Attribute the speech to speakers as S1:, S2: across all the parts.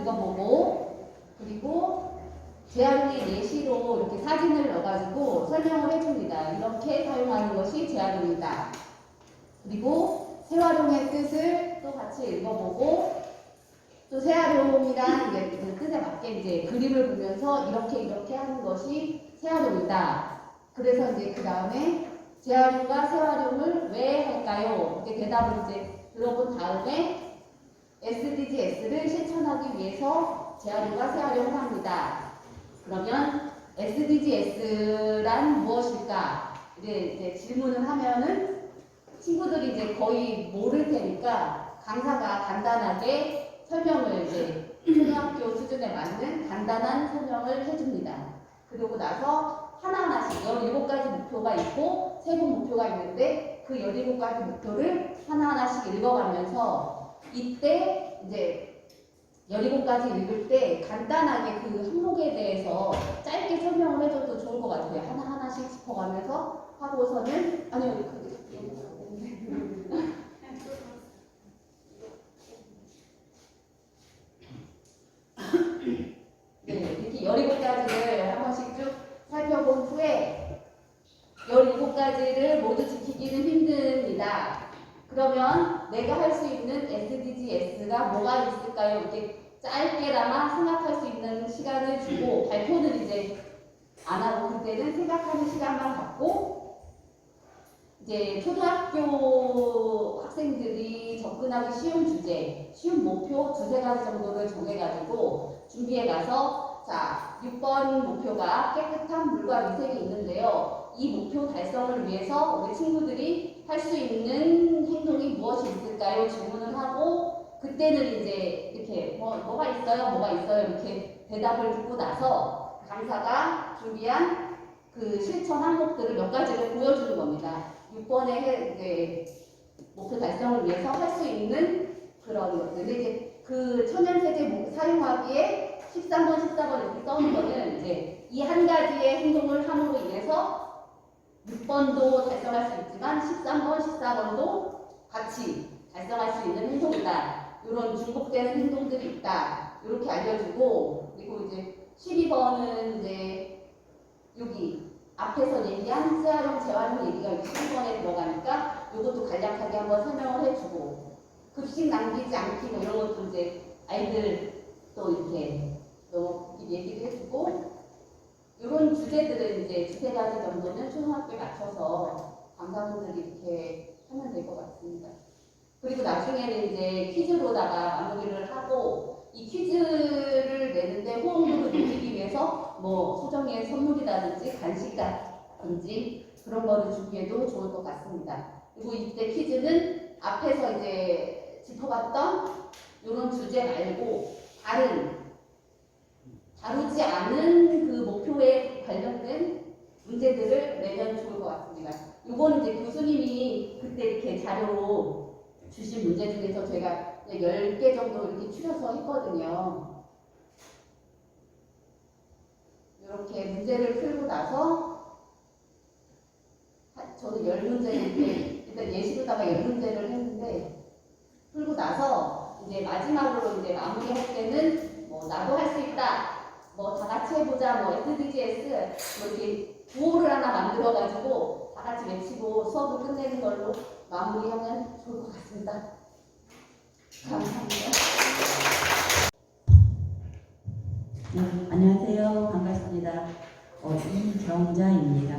S1: 읽어보고, 그리고 재활용의 예시로 이렇게 사진을 넣어가지고 설명을 해줍니다. 이렇게 사용하는 것이 재활용이다. 그리고 재활용의 뜻을 또 같이 읽어보고, 또 재활용이란 이제 그 뜻에 맞게 이제 그림을 보면서 이렇게 하는 것이 재활용이다. 그래서 이제 그 다음에 재활용과 재활용을 왜 할까요? 이렇게 대답을 이제 들어본 다음에 SDGs를 실천하기 위해서 재활용과 재활용을 합니다. 그러면 SDGs란 무엇일까? 이제 질문을 하면은 친구들이 이제 거의 모를 테니까 강사가 간단하게 설명을 이제 초등학교 수준에 맞는 간단한 설명을 해줍니다. 그러고 나서 하나하나씩 17가지 목표가 있고 세부 목표가 있는데 그 17가지 목표를 하나하나씩 읽어가면서 이때 이제 17가지 읽을 때 간단하게 그 항목에 대해서 짧게 설명을 해줘도 좋을 것 같아요. 하나하나씩 짚어가면서 하고서는 아니요 네, 이렇게 17가지를 한 번씩 쭉 살펴본 후에 17가지를 모두 지키기는 힘듭니다. 그러면 내가 할 수 있는 SDGs가 뭐가 있을까요? 이렇게 짧게나마 생각할 수 있는 시간을 주고 발표는 이제 안 하고 그때는 생각하는 시간만 갖고 이제 초등학교 학생들이 접근하기 쉬운 주제, 쉬운 목표 2-3가지 정도를 정해가지고 준비해 가서 자, 6번 목표가 깨끗한 물과 위생이 있는데요. 이 목표 달성을 위해서 우리 친구들이 할 수 있는 행동이 무엇이 있을까요? 질문을 하고 그때는 이제 이렇게 뭐가 있어요? 이렇게 대답을 듣고 나서 강사가 준비한 그 실천 항목들을 몇 가지를 보여주는 겁니다. 6번의 이제 목표 달성을 위해서 할 수 있는 그런 것들. 이제 그 천연세제 사용하기에 13번, 14번 이렇게 써놓은 거는 이제 이 한 가지의 행동을 함으로 인해서 6번도 달성할 수 있지만 13번, 14번도 같이 달성할 수 있는 행동이다. 이런 중복되는 행동들이 있다. 이렇게 알려주고 그리고 이제 12번은 이제 여기 앞에서 얘기한 재활용, 재활용 얘기가 12번에 들어가니까 이것도 간략하게 한번 설명을 해주고 급식 남기지 않기 뭐 이런 것도 이제 아이들 또 이렇게 또 얘기를 해주고 이런 주제들은 이제 2-3가지 정도는 초등학교에 맞춰서 강사분들이 이렇게 하면 될 것 같습니다. 그리고 나중에는 이제 퀴즈로다가 마무리를 하고 이 퀴즈를 내는데 호응도를 높이기 위해서 뭐 소정의 선물이라든지 간식이라든지 그런 거를 준비해도 좋을 것 같습니다. 그리고 이때 퀴즈는 앞에서 이제 짚어봤던 이런 주제 말고 다루지 않은 그 목표에 관련된 문제들을 내면 좋을 것 같습니다. 이거는 이제 교수님이 그때 이렇게 자료로 주신 문제 중에서 제가 10개 정도 이렇게 추려서 했거든요. 이렇게 문제를 풀고 나서 저도 10문제 이렇게 일단 예시로다가 10문제를 했는데 풀고 나서 이제 마지막으로 이제 마무리할 때는 뭐 나도 할 수 있다. 뭐 다 같이 해보자, 뭐 SDGs 뭐 이렇게 구호를 하나 만들어가지고 다 같이 외치고 수업을 끝내는 걸로 마무리하면 좋을 것 같습니다. 감사합니다.
S2: 네, 안녕하세요. 반갑습니다. 이정자입니다.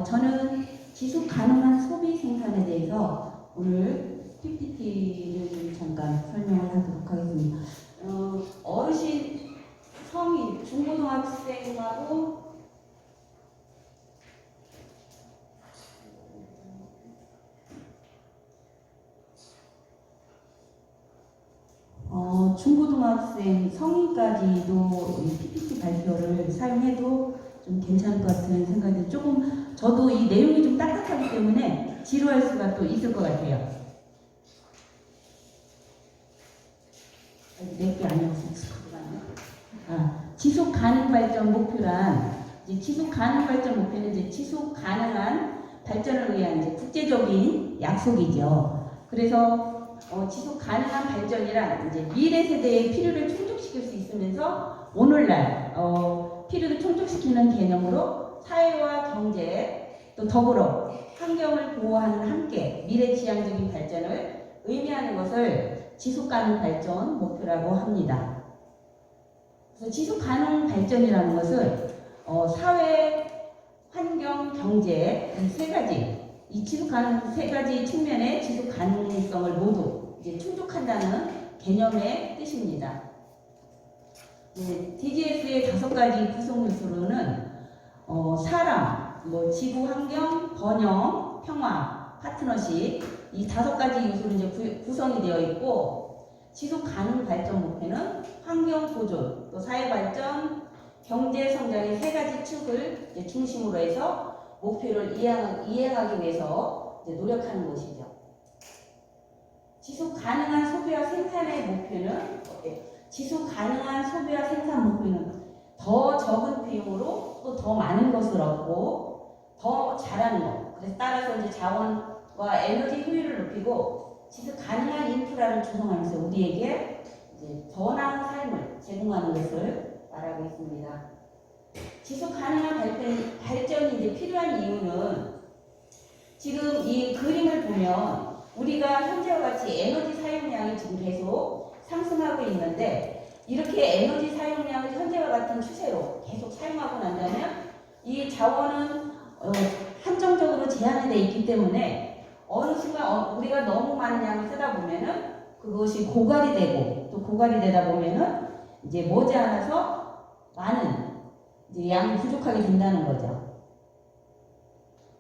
S2: 저는 지속 가능한 소비 생산에 대해서 오늘 PPT를 잠깐 설명을 하도록 하겠습니다. 어르신, 성인, 중고등학생하고 중고등학생, 성인까지도 이 PPT 발표를 사용해도 좀 괜찮을 것 같은 생각이 조금 저도 이 내용이 좀 딱딱하기 때문에 지루할 수가 또 있을 것 같아요. 몇 개 아니었어요. 지속 가능 발전 목표란 이제 지속 가능 발전 목표는 이제 지속 가능한 발전을 위한 이제 국제적인 약속이죠. 그래서 지속 가능한 발전이란 이제 미래 세대의 필요를 충족시키는 충족시킬 수 있으면서 오늘날 필요를 충족시키는 개념으로 사회와 경제 또 더불어 환경을 보호하는 함께 미래지향적인 발전을 의미하는 것을 지속가능 발전 목표라고 합니다. 그래서 지속가능 발전이라는 것은 사회, 환경, 경제 이 세 가지, 이 지속가능 세 가지 측면의 지속가능성을 모두 이제 충족한다는 개념의 뜻입니다. DGS의 5가지 구성 요소로는 사람, 지구 환경, 번영, 평화, 파트너십 이 5가지 요소로 이제 구성이 되어 있고 지속 가능 발전 목표는 환경 보존, 또 사회 발전, 경제 성장의 3가지 축을 이제 중심으로 해서 목표를 이행하기 위해서 이제 노력하는 것이죠. 지속 가능한 소비와 생산의 목표는 지속 가능한 소비와 생산 목표는 더 적은 비용으로 또 더 많은 것을 얻고 더 잘하는 것. 그래서 따라서 이제 자원과 에너지 효율을 높이고 지속 가능한 인프라를 조성하면서 우리에게 이제 더 나은 삶을 제공하는 것을 말하고 있습니다. 지속 가능한 발전이 이제 필요한 이유는 지금 이 그림을 보면 우리가 현재와 같이 에너지 사용량이 지금 계속 상승하고 있는데 이렇게 에너지 사용량을 현재와 같은 추세로 계속 사용하고 난다면 이 자원은 한정적으로 제한이 되어 있기 때문에 어느 순간 우리가 너무 많은 양을 쓰다 보면은 그것이 고갈이 되고 또 고갈이 되다 보면은 이제 머지않아서 많은 이제 양이 부족하게 된다는 거죠.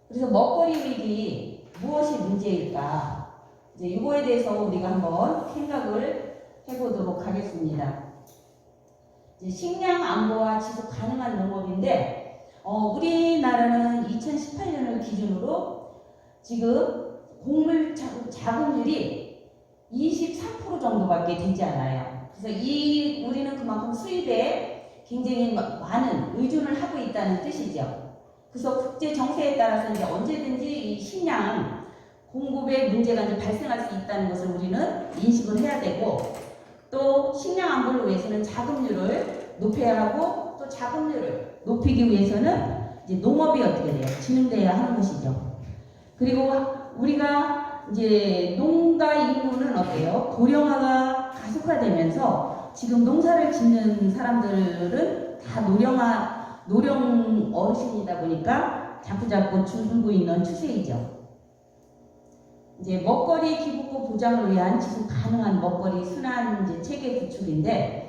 S2: 그래서 먹거리 위기 무엇이 문제일까? 이제 이거에 대해서 우리가 한번 생각을 해보도록 하겠습니다. 이제 식량 안보와 지속 가능한 농업인데 우리나라는 2018년을 기준으로 지금 곡물 자급률이 23% 정도밖에 되지 않아요. 그래서 우리는 그만큼 수입에 굉장히 많은 의존을 하고 있다는 뜻이죠. 그래서 국제 정세에 따라서 이제 언제든지 이 식량 공급에 문제가 이제 발생할 수 있다는 것을 우리는 인식을 해야 되고 또 식량 안보를 위해서는 자급률을 높여야 하고 또 자급률을 높이기 위해서는 이제 농업이 어떻게 돼요? 진흥돼야 하는 것이죠. 그리고 우리가 이제 농가 인구는 어때요? 고령화가 가속화되면서 지금 농사를 짓는 사람들은 다 노령 어르신이다 보니까 자꾸자꾸 줄고 있는 추세이죠. 이제 먹거리 기부고 보장을 위한 지속 가능한 먹거리 순환 이제 체계 구축인데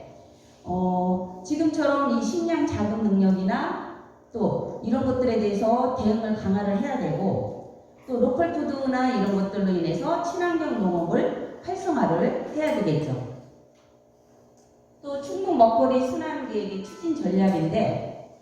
S2: 지금처럼 이 식량 자급 능력이나 또 이런 것들에 대해서 대응을 강화를 해야 되고 또 로컬 푸드나 이런 것들로 인해서 친환경 농업을 활성화를 해야 되겠죠. 또 충북 먹거리 순환 계획의 추진 전략인데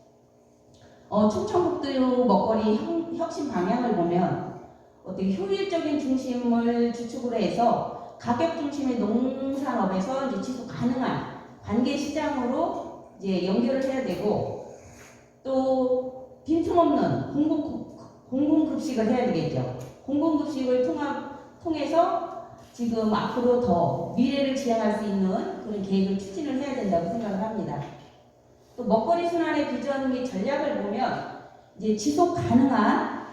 S2: 충청북도 먹거리 혁신 방향을 보면 어떻게 효율적인 중심을 주축으로 해서 가격 중심의 농산업에서 이제 지속 가능한 관계 시장으로 이제 연결을 해야 되고 또 빈틈없는 공공급식을 해야 되겠죠. 공공급식을 통해서 지금 앞으로 더 미래를 지향할 수 있는 그런 계획을 추진을 해야 된다고 생각을 합니다. 또 먹거리 순환의 비전 및 전략을 보면 이제 지속 가능한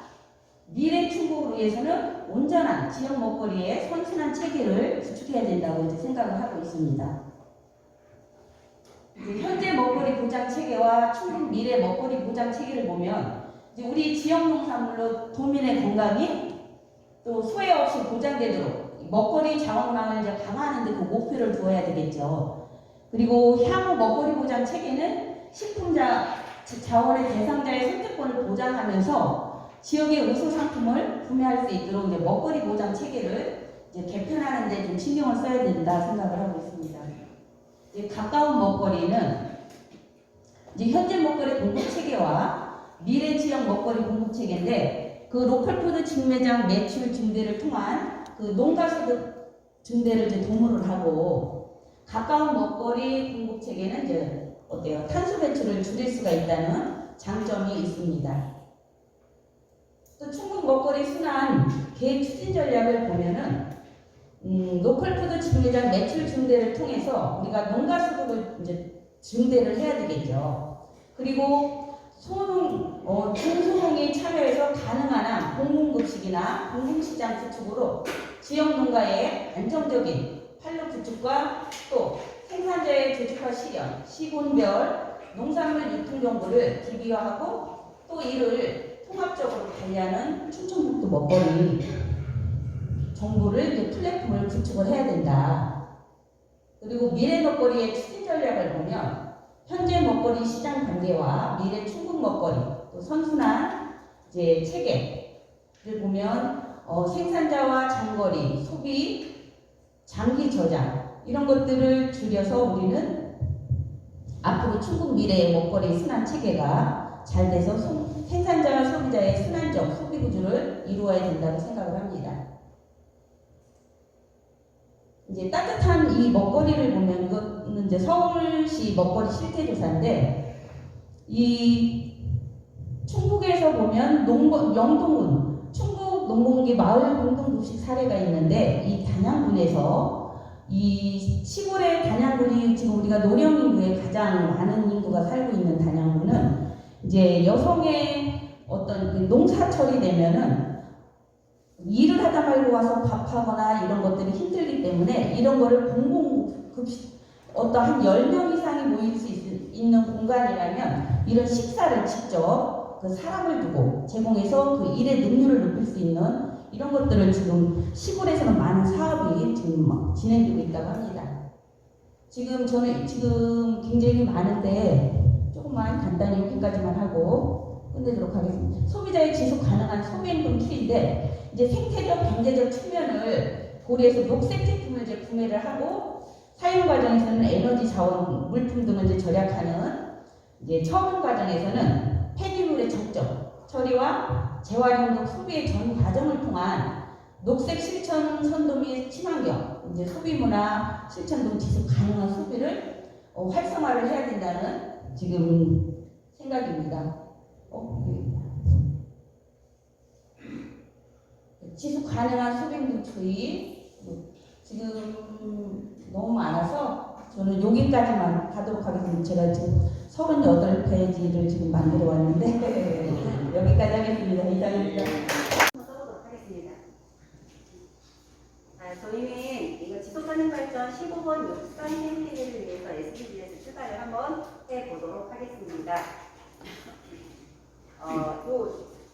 S2: 미래 충족을 위해서는 온전한 지역 먹거리의 선순환 체계를 구축해야 된다고 이제 생각을 하고 있습니다. 현재 먹거리 보장 체계와 충북 미래 먹거리 보장 체계를 보면 이제 우리 지역 농산물로 도민의 건강이 또 소외 없이 보장되도록 먹거리 자원망을 이제 강화하는 데 그 목표를 두어야 되겠죠. 그리고 향후 먹거리 보장 체계는 식품 자원의 대상자의 선택권을 보장하면서 지역의 우수 상품을 구매할 수 있도록 이제 먹거리 보장 체계를 이제 개편하는 데 좀 신경을 써야 된다 생각을 하고 있습니다. 이제 가까운 먹거리는 이제 현재 먹거리 공급 체계와 미래 지역 먹거리 공급 체계인데 그 로컬푸드 직매장 매출 증대를 통한 그 농가 소득 증대를 이제 도모를 하고 가까운 먹거리 공급 체계는 이제 어때요? 탄소 배출을 줄일 수가 있다는 장점이 있습니다. 또 충북 먹거리 순환 계획 추진 전략을 보면은 로컬푸드 직매장 매출 증대를 통해서 우리가 농가 수급을 이제 증대를 해야 되겠죠. 그리고 중소농이 참여해서 가능한 한 공공급식이나 공공시장 구축으로 지역 농가의 안정적인 판로 구축과 또 생산자의 조직화 실현, 시군별 농산물 유통 정보를 DB화하고 또 이를 통합적으로 관리하는 충청북도 먹거리 정보를 플랫폼을 구축을 해야 된다. 그리고 미래 먹거리의 추진 전략을 보면 현재 먹거리 시장 관계와 미래 충북 먹거리 또 선순환 이제 체계를 보면 생산자와 장거리, 소비, 장기 저장 이런 것들을 줄여서 우리는 앞으로 충북 미래의 먹거리 순환 체계가 잘 돼서 생산자와 소비자의 순환적 소비 구조를 이루어야 된다고 생각을 합니다. 이제 따뜻한 이 먹거리를 보면 이거는 이제 서울시 먹거리 실태조사인데 이 충북에서 보면 영동군 충북 농공계 마을 공동급식 사례가 있는데 이 단양군에서 이 시골의 단양군이 지금 우리가 노령 인구에 가장 많은 인구가 살고 있는 단양군은 이제 여성의 어떤 그 농사철이 되면은 일을 하다 말고 와서 밥하거나 이런 것들이 힘들기 때문에 이런 거를 공공급식 어떤 한 10명 이상이 모일 수 있는 공간이라면 이런 식사를 직접 그 사람을 두고 제공해서 그 일의 능률을 높일 수 있는 이런 것들을 지금 시골에서는 많은 사업이 지금 진행되고 있다고 합니다. 저는 굉장히 많은데 조금만 간단히 여기까지만 하고 끝내도록 하겠습니다. 소비자의 지속 가능한 소비행동 툴인데 이제 생태적, 경제적 측면을 고려해서 녹색 제품을 이제 구매를 하고 사용 과정에서는 에너지 자원, 물품 등을 이제 절약하는 이제 처분 과정에서는 폐기물의 적정 처리와 재활용 등 소비의 전 과정을 통한 녹색 실천 선도 및 친환경 이제 소비 문화 실천 등 지속 가능한 소비를 활성화를 해야 된다는 지금 생각입니다. 지속 가능한 소비 행동 추이 지금 너무 많아서 저는 여기까지만 하도록 하겠습니다. 제가 지금 38페이지를 지금 만들어 왔는데 여기까지 하겠습니다. 이상입니다.
S3: 써보도록 하겠습니다. 저희는 이거 지속가능 발전 15번 육상 생태계를 위해서 SDGs 추가를 한번 해보도록 하겠습니다.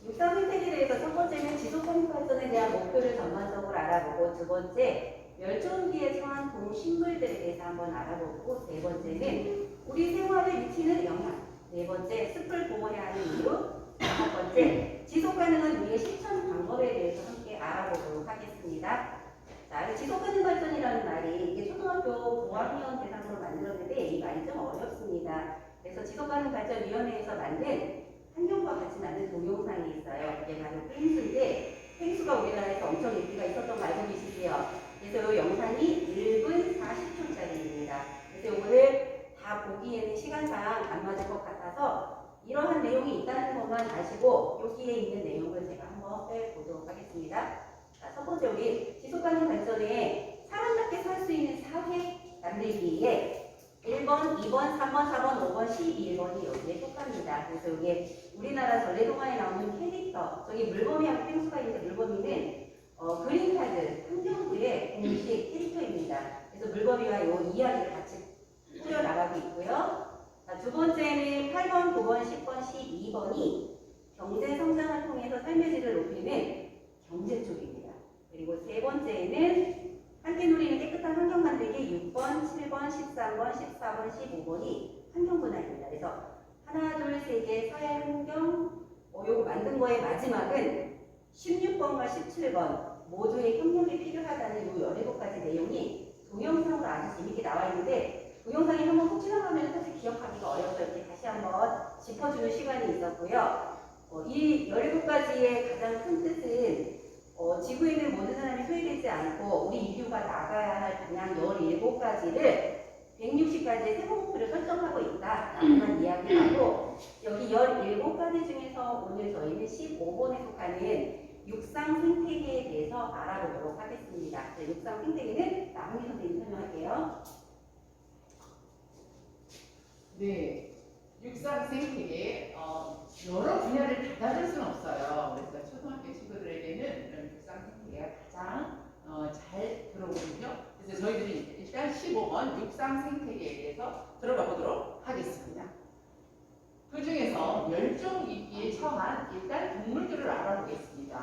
S3: 육상 생태계에 대해서 첫 번째는 지속가능 발전에 대한 목표를 전반적으로 알아보고 두 번째 멸종위기에 처한 동식물들에 대해서 한번 알아보고 세 번째는 우리 생활에 미치는 영향 네 번째 숲을 보호해야 하는 이유 다섯 번째 지속가능한 우리의 실천 방법에 대해서 함께 알아보도록 하겠습니다. 자, 지속가능 발전이라는 말이 이게 초등학교 고학년 대상으로 만들었는데 이 말이 좀 어렵습니다. 그래서 지속가능발전위원회에서 만든 환경과 같이 만든 동영상이 있어요. 그게 바로 펭수인데 펭수가 우리나라에서 엄청 인기가 있었던 거 알고 계시죠? 그래서 이 영상이 1분 40초짜리입니다. 그래서 이거를 다 보기에는 시간상 안 맞을 것 같아서 이러한 내용이 있다는 것만 아시고 여기에 있는 내용을 제가 한번 빼보도록 하겠습니다. 자, 첫 번째 우리 지속가능 발전에 사람답게 살 수 있는 사회 만들기에 1번, 2번, 3번, 4번, 5번, 12번이 여기에 속합니다. 그래서 여기에 우리나라 전래동화에 나오는 캐릭터, 저기 물범이하고 펭수가 있는데 물범이는 그린카드, 환경부의 공식 캐릭터입니다. 그래서 물범이와 이 이야기를 같이 꾸려나가고 있고요. 자, 두 번째는 8번, 9번, 10번, 12번이 경제 성장을 통해서 삶의 질을 높이는 경제 쪽입니다. 그리고 세 번째는 함께 누리는 깨끗한 환경 만들기 6번, 7번, 13번, 14번, 15번이 환경분할입니다. 그래서 하나, 둘, 세 개 사회 환경 요거 만든 거의 마지막은 16번과 17번 모두의 협력이 필요하다는 이 17가지 내용이 동영상으로 아주 재밌게 나와 있는데 동영상이 한번 훅 지나가면 사실 기억하기가 어려서 이렇게 다시 한번 짚어주는 시간이 있었고요. 이 17가지의 가장 큰 뜻은 지구에 있는 모든 사람이 소외되지 않고 우리 인류가 나가야 할 방향 17가지를 160가지의 세부 목표를 설정하고 있다라는 이야기하고 여기 17가지 중에서 오늘 저희는 15번에 속하는 육상 생태계에 대해서 알아보도록 하겠습니다. 네, 육상 생태계는 나훈이 선생님이 설명할게요.
S4: 네, 육상 생태계 여러 분야를 다 다룰 수는 없어요. 그래서 초등학교 친구들에게는 이런 육상 생태계가 가장 잘 들어오거든요. 그래서 저희들이 일단 15번 육상 생태계에 대해서 들어가 보도록 하겠습니다. 그 중에서 멸종위기에 처한 일단 동물들을 알아보겠습니다.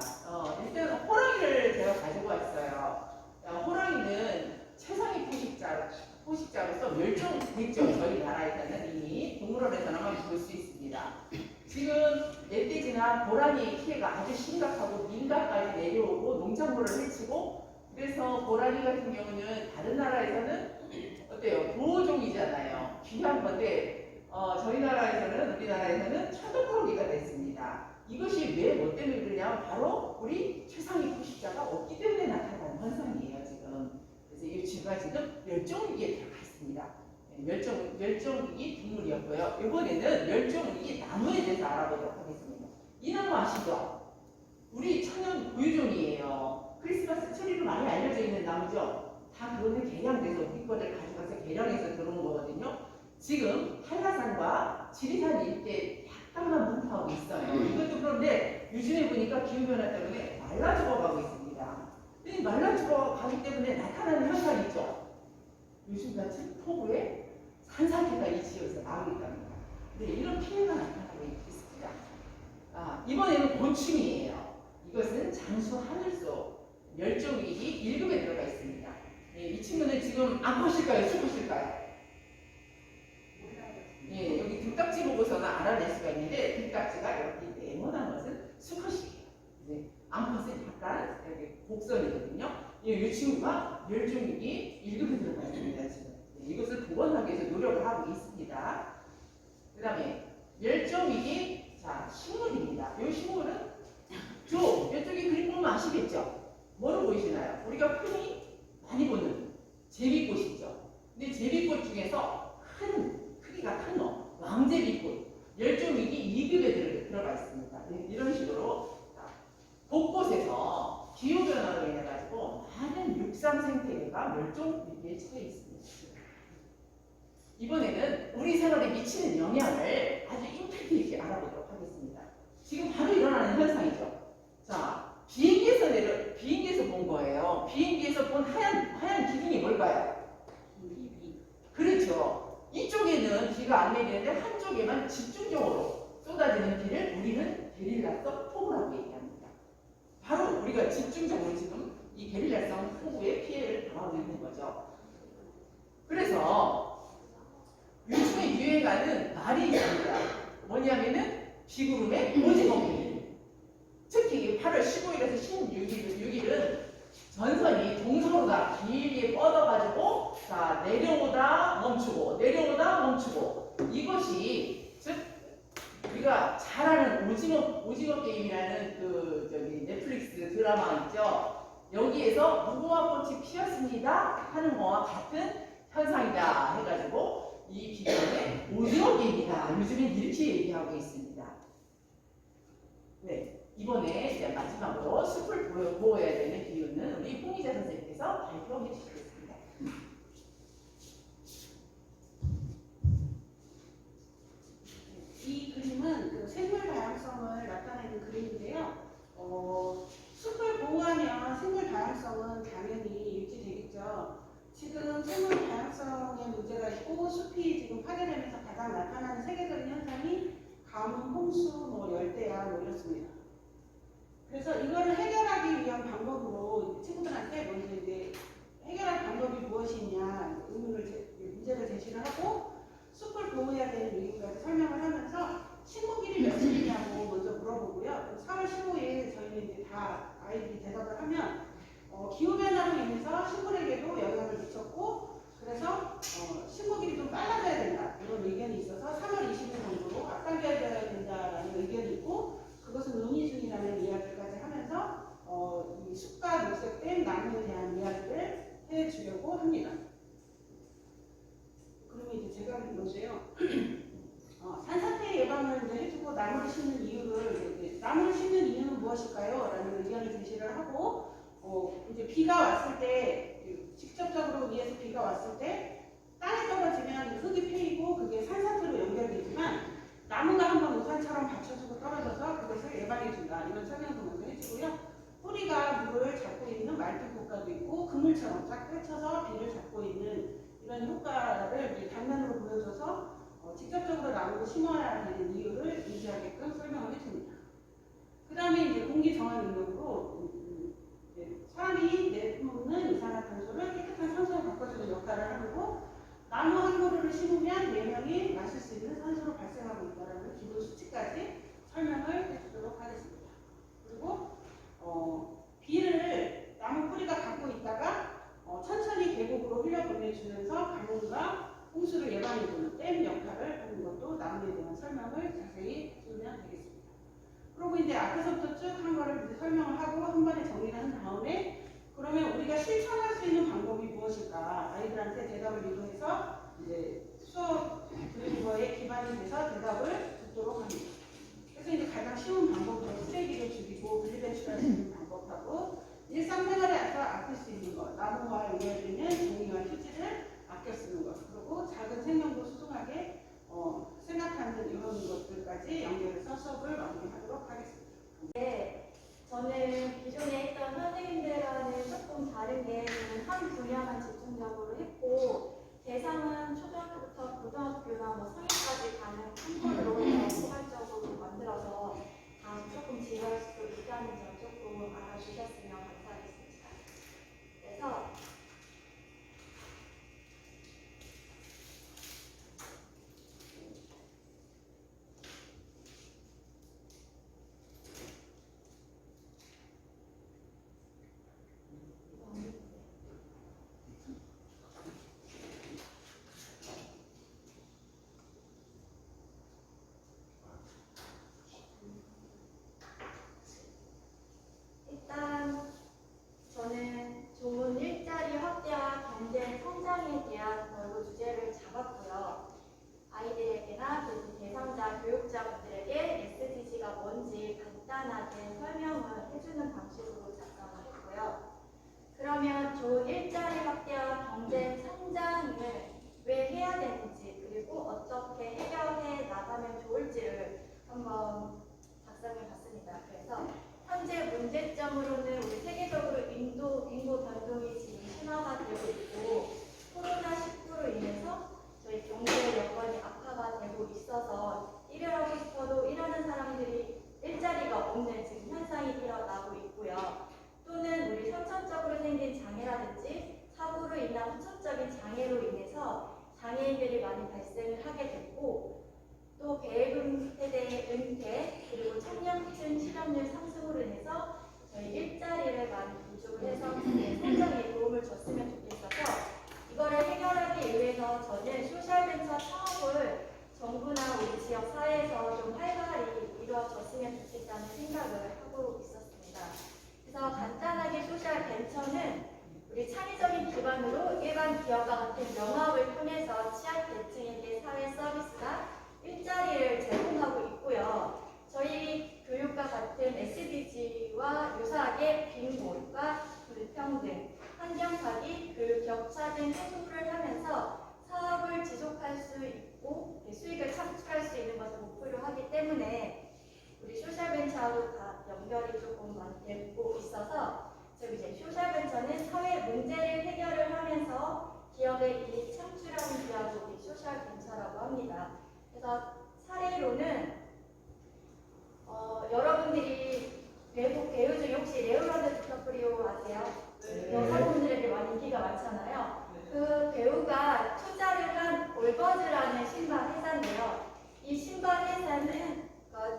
S4: 일단 호랑이를 제가 가지고 왔어요. 호랑이는 최상위 포식자로서 멸종됐죠. 저희 나라에서는 이미 동물원에서나만 볼 수 있습니다. 지금 멧돼지나 고라니의 피해가 아주 심각하고 민가까지 내려오고 농작물을 해치고, 그래서 고라니 같은 경우는 다른 나라에서는 어때요? 보호종이잖아요. 귀한 건데 저희 나라에서는, 우리나라에서는 천덕꾸러기가 됐습니다. 이것이 왜 뭐 때문에 그러냐면 바로 우리 최상위 포식자가 없기 때문에 나타나는 현상이에요. 지금. 그래서 이 친구가 지금 멸종위기에 들어가 있습니다. 멸종위기 동물이었고요. 이번에는 멸종위기 나무에 대해서 알아보도록 하겠습니다. 이 나무 아시죠? 우리 천연 고유종이에요. 크리스마스 트리로 많이 알려져 있는 나무죠. 다 그거는 개량돼서 우리 거를 가져가서 개량해서 들어온 거거든요. 지금 한라산과 지리산 일대 약간만 분포하고 있어요. 이것도 그런데 요즘에 보니까 기후변화 때문에 말라 죽어가고 있습니다. 이 말라 죽어가기 때문에 나타나는 현상이 있죠. 요즘 같은 폭우에 산사태가 이 지역에서 나오고 있답니다. 네, 이런 피해가 나타나고 있습니다. 이번에는 곤충이에요. 이것은 장수 하늘소 멸종위기 1급에 들어가 있습니다. 네, 이 친구는 지금 암컷일까요? 수컷일까요? 예, 여기 등딱지 보고서는 알아낼 수가 있는데, 등딱지가 이렇게 네모난 것은 수컷이에요. 네, 암컷은 약간 이렇게 곡선이거든요. 이 친구가 멸종위기 1급에 들어가 있습니다. 지금. 네, 이것을 복원하기 위해서 노력을 하고 있습니다. 그 다음에 멸종위기, 자, 식물입니다. 이 식물은 이쪽에 그림 보면 아시겠죠? 뭐로 보이시나요? 우리가 흔히 많이 보는 제비꽃이죠. 근데 제비꽃 중에서 크기가 큰 거, 왕제비꽃, 멸종위기 2급에 들어가 있습니다. 네, 이런 식으로 곳곳에서 기후변화로 인해 가지고 많은 육상 생태계가 멸종위기에 처해 있습니다. 이번에는 우리 생활에 미치는 영향을 아주 임팩트 있게 알아보도록 하겠습니다. 지금 바로 일어나는 현상이죠. 자, 비행기에서 본 거예요. 비행기에서 본 하얀 기둥이 뭘까요? 그렇죠. 이쪽에는 비가 안 내리는데 한쪽에만 집중적으로 쏟아지는 비를 우리는 게릴라성 폭우라고 얘기합니다. 바로 우리가 집중적으로 지금 이 게릴라성 폭우의 피해를 당하고 있는 거죠. 그래서 요즘에 유행하는 말이 있습니다. 뭐냐면은 비구름의 오징어게임. 특히 8월 15일에서 16일은 전선이 동서로 다 길게 뻗어가지고 내려오다 멈추고 내려오다 멈추고, 이것이 즉 우리가 잘 아는 오징어 게임이라는 넷플릭스 드라마 있죠. 여기에서 무궁화 꽃이 피었습니다 하는 거와 같은 현상이다 해가지고 이 기간에 오징어 게임이다 요즘에 이렇게 얘기하고 있습니다. 네, 이번에 이제 마지막으로 숲을 보호해야 되는 이유는 우리 홍희자 선생님께서 발표해 주시겠습니다.
S5: 이 그림은 그 생물 다양성을 나타내는 그림인데요. 숲을 보호하면 생물 다양성은 당연히 유지되겠죠. 지금 생물 다양성에 문제가 있고 숲이 지금 파괴되면서 가장 나타나는 세계적인 현상이 가뭄, 홍수, 열대야 이렇습니다. 그래서 이거를 해결하기 위한 방법으로 친구들한테 먼저 이제 해결할 방법이 무엇이냐 문제를 제시를 하고 숲을 보호해야 되는 이유까지 설명을 하면서 식물길이 몇이냐고 먼저 물어보고요. 3월 15일 저희는 이제 다 아이들이 대답을 하면 기후변화로 인해서 식물에게도 영향을 미쳤고 그래서 식물길이 좀 빨라져야 된다 이런 의견이 있어서 3월 20일 정도로 앞당겨야 된다라는 의견이 있고, 그것은 논의 중이라는 이야기까지 하면서 이 숲과 녹색된 나무에 대한 이야기를 해주려고 합니다. 그러면 이제 제가 하는 건데요. 산사태 예방을 이제 해주고 나무를 심는 이유를 이제 나무를 심는 이유는 무엇일까요? 라는 의견을 제시를 하고 이제 비가 왔을 때 직접적으로 위에서 비가 왔을 때 땅에 떨어지면 흙이 패이고 그게 산사태로 연결되지만 나무가 한번 우산처럼 받쳐주고 떨어져서 그것을 예방해준다. 이런 설명도 먼저 해주고요. 뿌리가 물을 잡고 있는 말뚝 효과도 있고 그물처럼 쫙 펼쳐서 비를 잡고 있는 이런 효과를 이제 단면으로 보여줘서 직접적으로 나무를 심어야 되는 이유를 인지하게끔 설명을 해줍니다. 그 다음에 이제 공기 정화 능력으로 사람이 내뿜는 이산화탄소를 깨끗한 산소로 바꿔주는 역할을 하고 나무 한 그루를 심으면 4명이 마실 수 있는 산소로 발생하고 있다는 기본 수치까지 설명을 해주도록 하겠습니다. 그리고 비를 나무 뿌리가 갖고 있다가 천천히 계곡으로 흘려보내주면서 가뭄과 홍수를 예방해주는 댐 역할을 하는 것도 나무에 대한 설명을 자세히 해주면 되겠습니다. 그리고 이제 앞에서부터 쭉 한 거를 이제 설명을 하고 한 번에 정리를 한 다음에 그러면 우리가 실천할 수 있는 방법이 무엇일까? 아이들한테 대답을 유도해서 이제 수업 드리는 거에 기반이 돼서 대답을 듣도록 합니다. 그래서 이제 가장 쉬운 방법으로 쓰레기를 줄이고 분리배출할 수 있는 방법하고 일상생활에서 아낄 수 있는 것, 나무와 연결되는 종이와 휴지를 아껴 쓰는 것, 그리고 작은 생명도 소중하게 생각하는 이런 것들까지 연결해서 수업을 마무리하도록 하겠습니다.
S6: 네, 저는 기존에 했던 선생님들과는 조금 다른 게 저는 한 분야만 집중적으로 했고 대상은 초등학교부터 고등학교나 성인까지 가는 한 번으로 포괄적으로 만들어서 조금 지루할 수도 있다는 점 조금 알아주셨으면 감사하겠습니다. 그래서 일단 저는 좋은 일자리 확대와 경제 성장에 대한 넓은 주제를 잡았고요. 아이들에게나 대상자 교육자분들에게 SDG가 뭔지 간단하게 설명을 해주는 방식으로 작성을 했고요. 그러면 좋은 일자리 확대와 경제 성장을 왜 해야 되는지 그리고 어떻게 해결해 나가면 좋을지를 한번 작성해 봤습니다. 그래서 현재 문제점으로는 우리 세계적으로 인구 변동이 지금 심화가 되고 있고 코로나19로 인해서 저희 경제 여건이 악화가 되고 있어서 일을 하고 싶어도 일하는 사람들이 일자리가 없는 지금 현상이 일어나고 있고요. 또는 우리 선천적으로 생긴 장애라든지 사고로 인한 후천적인 장애로 인해서 장애인들이 많이 발생을 하게 됐고 또 계획 세대의 은퇴 그리고 청년층 실업률 상승으로 인해서 저희 일자리를 많이 구축을 해서 성장에 도움을 줬으면 좋겠어서 이거를 해결하기 위해서 저는 소셜벤처 사업을 정부나 우리 지역 사회에서 좀 활발히 이루어졌으면 좋겠다는 생각을 하고 있었습니다. 그래서 간단하게 소셜벤처는 우리 창의적인 기반으로 일반 기업과 같은 명업을 통해서 취약계층에게 사회 서비스나 일자리를 제공하고 있고요. 저희 교육과 같은 SDG와 유사하게 빈곤과 불평등, 환경파기, 교육 격차 등 해소를 하면서 사업을 지속할 수 있고 수익을 창출할 수 있는 것을 목표로 하기 때문에 우리 소셜벤처하고 다 연결이 조금 많이 되고 있어서 즉 이제 소셜벤처는 사회 문제를 해결을 하면서 기업의 이익 창출하는 기업을 우리 소셜벤처라고 합니다. 그래서 사례로는 여러분들이 외국 배우 중에 혹시 레오나르도 디카프리오 아세요? 여성분들에게 많이 인기가 많잖아요. 그 배우가 투자를 한 올버즈라는 신발 회사인데요. 이 신발 회사는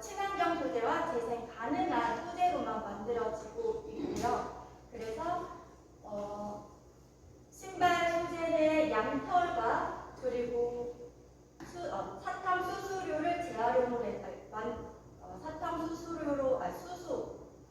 S6: 친환경 소재와 재생 가능한 소재로만 만들어지고 있고요. 그래서 신발 소재의 양털과 그리고 사탕수수료를 재활용을 해서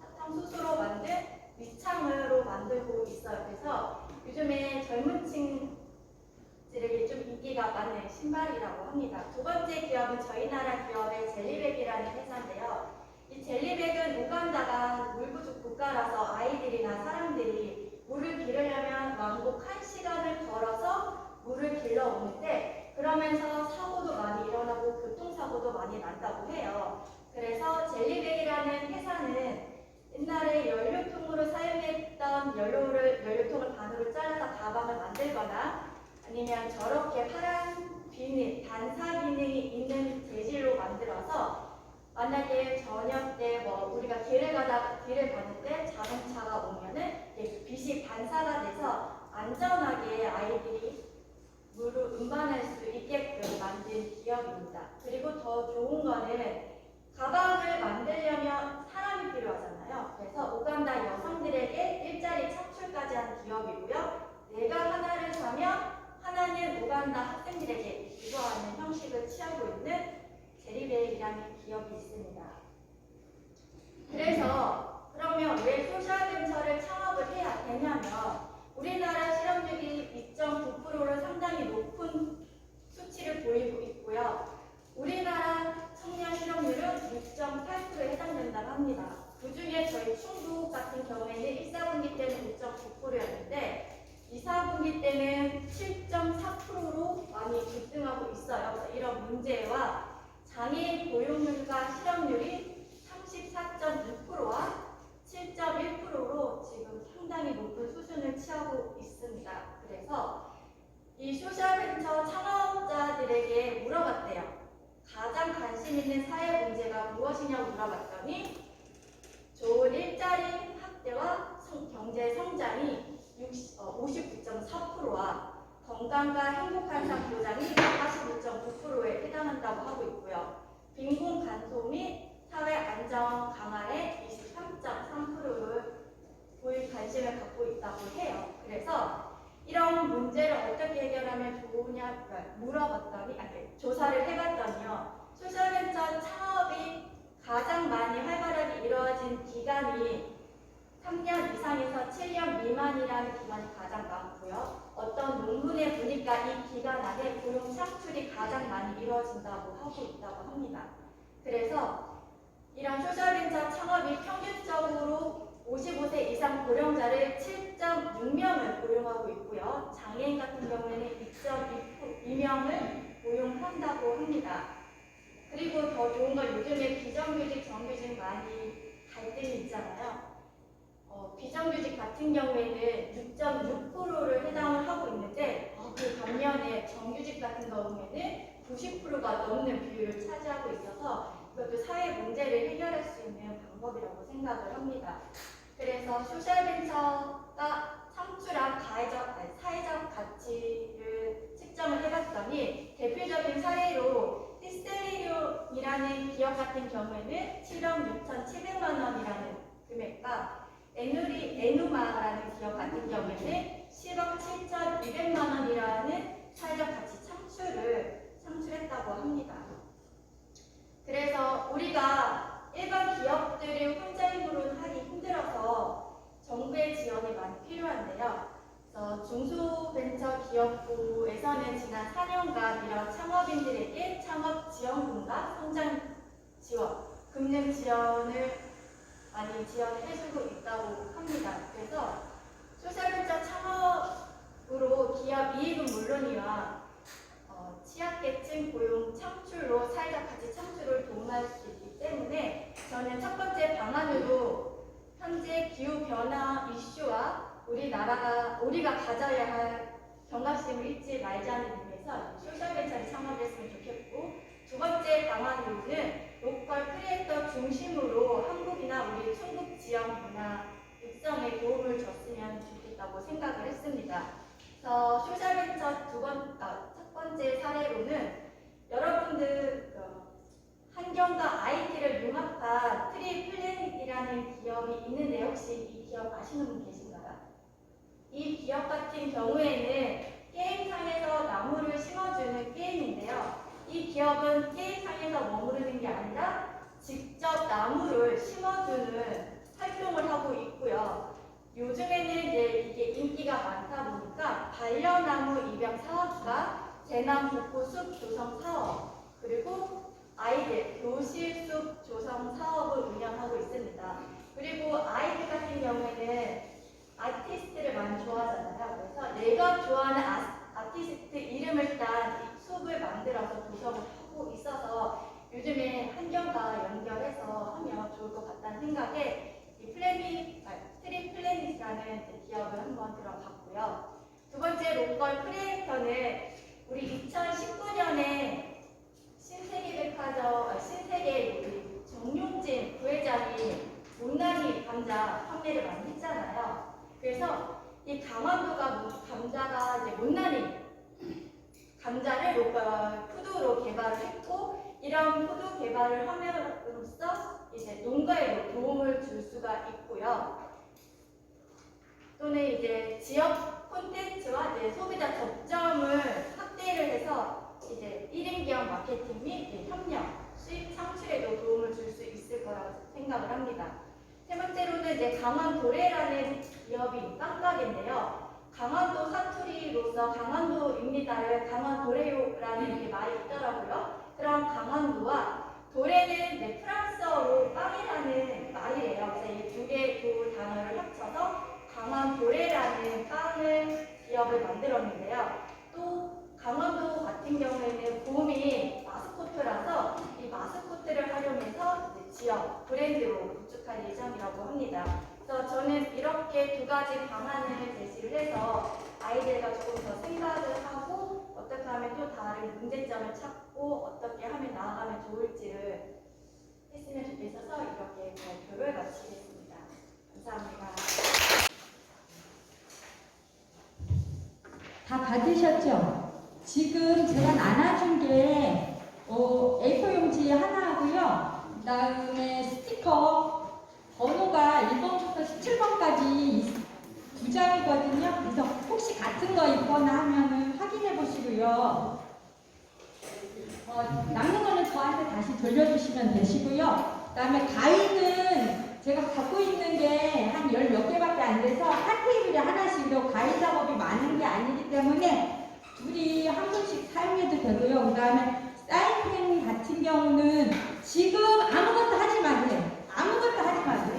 S6: 사탕수수로 만든 밑창으로 만들고 있어요. 그래서 요즘에 젊은 층들에게 좀 인기가 많은 신발이라고 합니다. 두 번째 기업은 저희 나라 기업의 젤리백이라는 회사인데요. 이 이 젤리백은 우간다가 물 부족 국가라서 아이들이나 사람들이 물을 기르려면 왕복 1시간을 걸어서 물을 길러 오는데 그러면서 사고도 많이 일어나고 교통사고도 많이 난다고 해요. 그래서 젤리백이라는 회사는 옛날에 연료통으로 사용했던 연료통을 반으로 잘라서 가방을 만들거나 아니면 저렇게 파란 비닐, 반사 기능이 있는 재질로 만들어서 만약에 저녁 때 우리가 길을 가는데 자동차가 오면은 빛이 반사가 돼서 안전하게 아이들이 물을 운반할 수 있게끔 만든 기업입니다. 그리고 더 좋은 거는 가방을 만들려면 사람이 필요하잖아요. 그래서 우간다 여성들에게 일자리 창출까지 한 기업이고요. 내가 하나를 사면 하나는 우간다 학생들에게 기부하는 형식을 취하고 있는 제리백이라는 기업이 있습니다. 그래서 그러면 왜 소셜벤처를 창업을 해야 되냐면 우리나라 실업률이 2.9%로 상당히 높은 수치를 보이고 있고요. 우리나라 청년 실업률은 6.8%에 해당된다고 합니다. 그 중에 저희 충북 같은 경우에는 1, 4분기 때는 5.9%였는데 2, 4분기 때는 7.4%로 많이 급등하고 있어요. 그래서 이런 문제와 장애인 고용률과 실업률이 34.2%와 7.1%로 지금 상당히 높은 수준을 취하고 있습니다. 그래서 이 소셜벤처 창업자들에게 물어봤대요. 가장 관심 있는 사회 문제가 무엇이냐고 물어봤더니 좋은 일자리 확대와 경제 성장이 59.4%와 건강과 행복한 삶 보장이 49.9%에 해당한다고 하고 있고요. 빈곤 감소 및 사회 안정 강화에 23.3%를 보일 관심을 갖고 있다고 해요. 그래서 이런 문제를 어떻게 해결하면 좋으냐 물어봤더니 조사를 해봤더니요. 소셜벤처 창업이 가장 많이 활발하게 이루어진 기간이 3년 이상에서 7년 미만이라는 기간이 가장 많고요. 어떤 논문에 보니까 이 기간 안에 고용 창출이 가장 많이 이루어진다고 하고 있다고 합니다. 그래서 이런 소셜벤처 창업이 평균적으로 55세 이상 고령자를 7.6명을 고용하고 있고요. 장애인 같은 경우에는 2.2명을 고용한다고 합니다. 그리고 더 좋은 건 요즘에 비정규직, 정규직 많이 갈등이 있잖아요. 비정규직 같은 경우에는 6.6%를 해당을 하고 있는데 그 반면에 정규직 같은 경우에는 90%가 넘는 비율을 차지하고 있어서 이것도 사회 문제를 해결할 수 있는 방법이라고 생각을 합니다. 그래서 소셜벤처가 창출한 사회적 가치를 측정을 해봤더니 대표적인 사례로 히스테리움이라는 기업 같은 경우에는 7억 6,700만 원이라는 금액과 에누마라는 기업 같은 경우에는 10억 7,200만 원이라는 사회적 가치 창출했다고 합니다. 그래서 우리가 일반 기업들이 혼자 힘으로는 하기 힘들어서 정부의 지원이 많이 필요한데요. 그래서 중소벤처기업부에서는 지난 4년간 이런 창업인들에게 창업 지원금과 성장 지원, 금융 지원을 많이 지원해주고 있다고 합니다. 그래서 소셜벤처 창업으로 기업 이익은 물론이와 취약계층 고용 창출로 사회적 가치 창출을 도움할 수 있기 때문에 저는 첫 번째 방안으로 현재 기후 변화 이슈와 우리가 가져야 할 경각심을 잊지 말자는 의미에서 소셜벤처를 창업했으면 좋겠고, 두 번째 방안으로는 로컬 크리에이터 중심으로 한국이나 우리 충북 지역 문화 육성에 도움을 줬으면 좋겠다고 생각을 했습니다. 그래서 소셜벤처 첫 번째 사례로는 여러분들 환경과 IT를 융합한 트리플랜이라는 기업이 있는데 혹시 이 기업 아시는 분 계신가요? 이 기업 같은 경우에는 게임상에서 나무를 심어주는 게임인데요. 이 기업은 게임상에서 머무르는 게 아니라 직접 나무를 심어주는 활동을 하고 있고요. 요즘에는 이게 인기가 많다 보니까 반려나무 입양 사업과 대남 복구 숲 조성 사업, 그리고 아이들 교실 숲 조성 사업을 운영하고 있습니다. 그리고 아이들 같은 경우에는 아티스트를 많이 좋아하잖아요. 그래서 내가 좋아하는 아티스트 이름을 딴 숲을 만들어서 조성을 하고 있어서 요즘에 환경과 연결해서 하면 좋을 것 같다는 생각에 이 트리 플래닛이라는 기업을 한번 들어봤고요. 두 번째 로컬 크리에이터는 우리 2019년에 신세계 정용진 부회장이 못난이 감자 판매를 많이 했잖아요. 그래서 이 강원도가 감자가 이제 못난이 감자를 로컬 푸드로 개발을 했고, 이런 푸드 개발을 함으로써 이제 농가에도 도움을 줄 수가 있고요. 또는 이제 지역 콘텐츠와 이제 소비자 접점을 확대를 해서 이제 1인 기업 마케팅 및 협력, 수익 창출에도 도움을 줄 수 있을 거라고 생각을 합니다. 세 번째로는 이제 강원도래라는 기업이 깜빡인데요. 강원도 사투리로서 강원도입니다를 강원도래요라는 이렇게 말이 있더라고요. 그럼 강원도와 도래는 이제 프랑스어로 빵이라는 말이래요. 그래서 이 두 단어를 합쳐서 강원도래라는 빵을 기업을 만들었는데요. 또 강원도 같은 경우에는 봄이 마스코트라서 이 마스코트를 활용해서 이제 지역 브랜드로 구축할 예정이라고 합니다. 그래서 저는 이렇게 두 가지 방안을 제시를 해서 아이들과 조금 더 생각을 하고 어떻게 하면 또 다른 문제점을 찾고 어떻게 하면 나아가면 좋을지를 했으면 좋겠어서 이렇게 발표를 마치겠습니다. 감사합니다.
S7: 다 받으셨죠? 지금 제가 나눠준 게 A4 용지 하나 하고요. 그 다음에 스티커 번호가 1번부터 17번까지 2장이거든요. 그래서 혹시 같은 거 있거나 하면은 확인해 보시고요. 남는 거는 저한테 다시 돌려주시면 되시고요. 그 다음에 가위는 제가 갖고 있는 게 한 10몇 개밖에 안 돼서 한 테이블에 하나씩으로 가위 작업이 많은 게 아니기 때문에 둘이 한 분씩 사용해도 되고요. 그 다음에 사인펜 같은 경우는 지금 아무것도 하지 마세요. 아무것도 하지 마세요.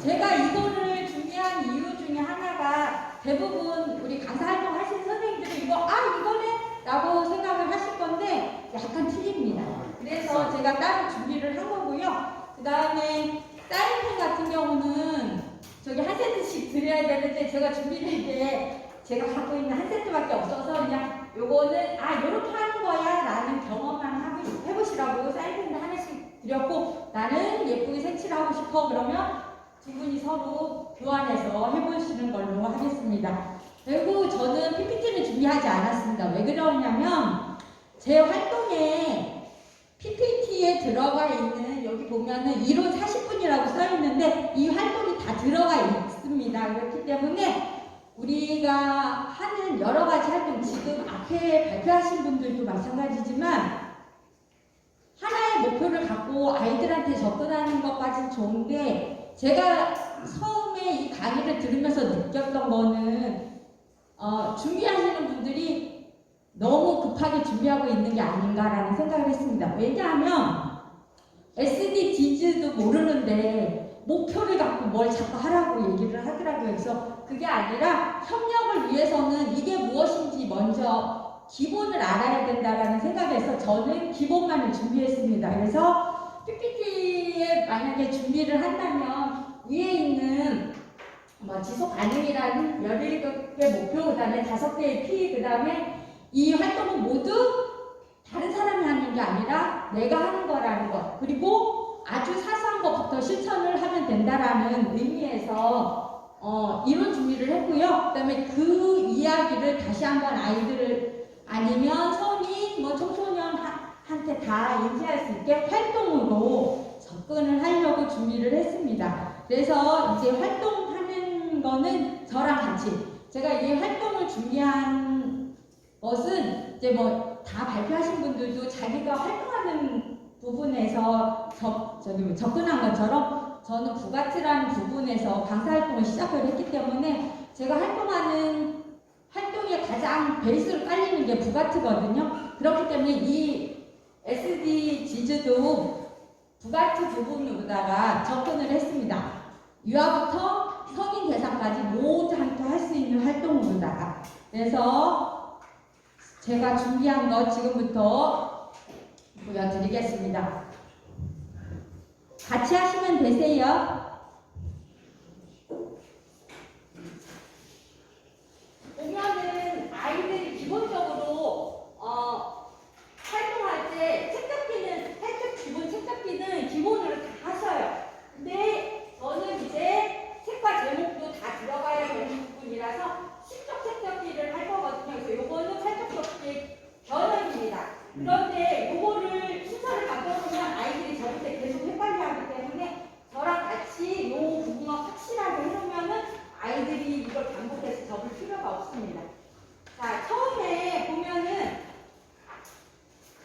S7: 제가 이거를 준비한 이유 중에 하나가 대부분 우리 강사 활동 하시는 선생님들이 이거네? 라고 생각을 하실 건데 약간 틀립니다. 그래서 제가 따로 준비를 한 거고요. 그 다음에 사인펜 같은 경우는 저기 한 세트씩 드려야 되는데 제가 준비된 게 제가 갖고 있는 한 세트밖에 없어서 그냥 요거는 요렇게 하는 거야 라는 경험만 해보시라고 사인펜을 하나씩 드렸고, 나는 예쁘게 색칠을 하고 싶어 그러면 두 분이 서로 교환해서 해보시는 걸로 하겠습니다. 그리고 저는 PPT를 준비하지 않았습니다. 왜 그러냐면 제 활동에 PPT에 들어가 있는, 여기 보면은 1호 40분이라고 써 있는데 이 활동이 다 들어가 있습니다. 그렇기 때문에 우리가 하는 여러 가지 활동, 지금 앞에 발표하신 분들도 마찬가지지만 하나의 목표를 갖고 아이들한테 접근하는 것까지는 좋은데, 제가 처음에 이 강의를 들으면서 느꼈던 거는 준비하시는 분들이 너무 급하게 준비하고 있는 게 아닌가라는 생각을 했습니다. 왜냐하면 SDGs도 모르는데 목표를 갖고 뭘 자꾸 하라고 얘기를 하더라고요. 그래서 그게 아니라 협력을 위해서는 이게 무엇인지 먼저 기본을 알아야 된다라는 생각에서 저는 기본만을 준비했습니다. 그래서 PPT에 만약에 준비를 한다면 위에 있는 지속 가능이라는 17개 목표, 그 다음에 5개의 P, 그 다음에 이 활동은 모두 다른 사람이 하는 게 아니라 내가 하는 거라는 것, 그리고 아주 사소한 것부터 실천을 하면 된다라는 의미에서 이론 준비를 했고요. 그 다음에 그 이야기를 다시 한번 아이들 아니면 성인, 청소년한테 다 인지할 수 있게 활동으로 접근을 하려고 준비를 했습니다. 그래서 이제 활동하는 거는 저랑 같이, 제가 이 활동을 준비한 것은 이제 다 발표하신 분들도 자기가 활동하는 부분에서 접근한 것처럼 저는 부가치라는 부분에서 강사활동을 시작을 했기 때문에 제가 활동하는 활동에 가장 베이스로 깔리는 게 부가트거든요. 그렇기 때문에 이 SDGs도 두 가지 부분으로다가 접근을 했습니다. 유아부터 성인 대상까지 모두 함께 할 수 있는 활동으로다가. 그래서 제가 준비한 거 지금부터 보여드리겠습니다. 같이 하시면 되세요. 보면은 아이들이 기본적으로 활동할 때 기본 책잡기는 기본으로 다 하셔요. 근데 저는 이제 책과 제목도 다 들어가야 되는 부분이라서 신적 책잡기를 할 거거든요. 그래서 요거는 팔뚝접기 변형입니다. 그런데 요거를 순서를 바꿔보면 아이들이 적을 때 계속 헷갈려하기 때문에 저랑 같이 요 부분을 확실하게 해놓으면은 아이들이 이걸 반복해서 적을 필요가 없습니다. 자, 처음에 보면은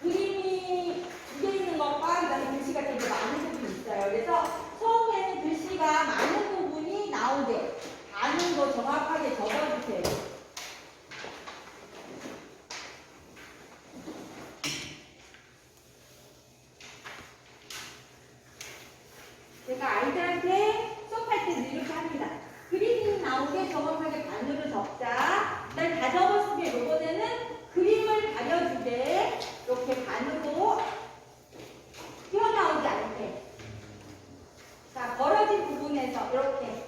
S7: 그림이 두 개 있는 것과 그다음에 글씨가 되게 많은 부분이 있어요. 그래서 처음에는 글씨가 많은 부분이 나오게 아는 거 정확하게 적어주세요. 제가 아이들한테 수업할 때도 이렇게 합니다. 그림이 나오게 정확하게 반으로 적자. 그다음에 다 적었으면 이번에는 그림을 가려주게 이렇게 반으로 튀어나오지 않게. 자, 벌어진 부분에서 이렇게.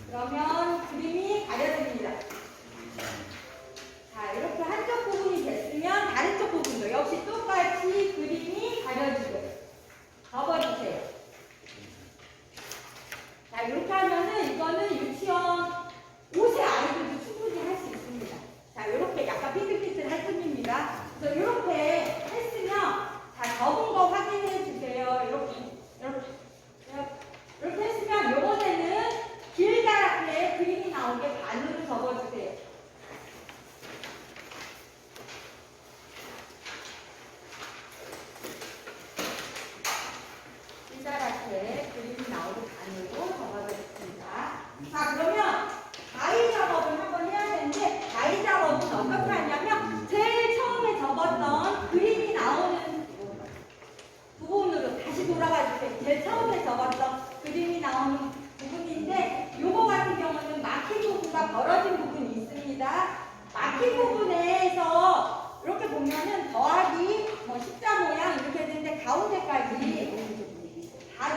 S7: 그러면 그림이 가려집니다. 자, 이렇게 한쪽 부분이 됐으면 다른 쪽 부분도 역시 똑같이 그림이 가려지게 접어주세요. 자, 이렇게 하면은 이거는 유치원 5세 아이들도 충분히 할 수 있습니다. 자, 이렇게 약간 삐뚤삐뚤할 뿐입니다. 그래서 이렇게 했으면 자, 적은 거 확인해 주세요. 이렇게 했으면 요번에는 길다랗게 그림이 나오게 반으로 접어주세요. 길다랗게 그림이 나오게 반으로 접어주겠습니다. 자, 그러면 가위 작업을 한번 해야 되는데 가위 작업은 어떻게 하냐면 제일 처음에 접었던 그림이 나오는 부분으로 다시 돌아가 주세요. 제일 처음에 접었던 그림이 나오는 부분인데 요거 같은 경우는 막힌 부분과 벌어진 부분이 있습니다. 막힌 부분에서 이렇게 보면은 더하기 뭐 십자 모양 이렇게 되는데 가운데까지 다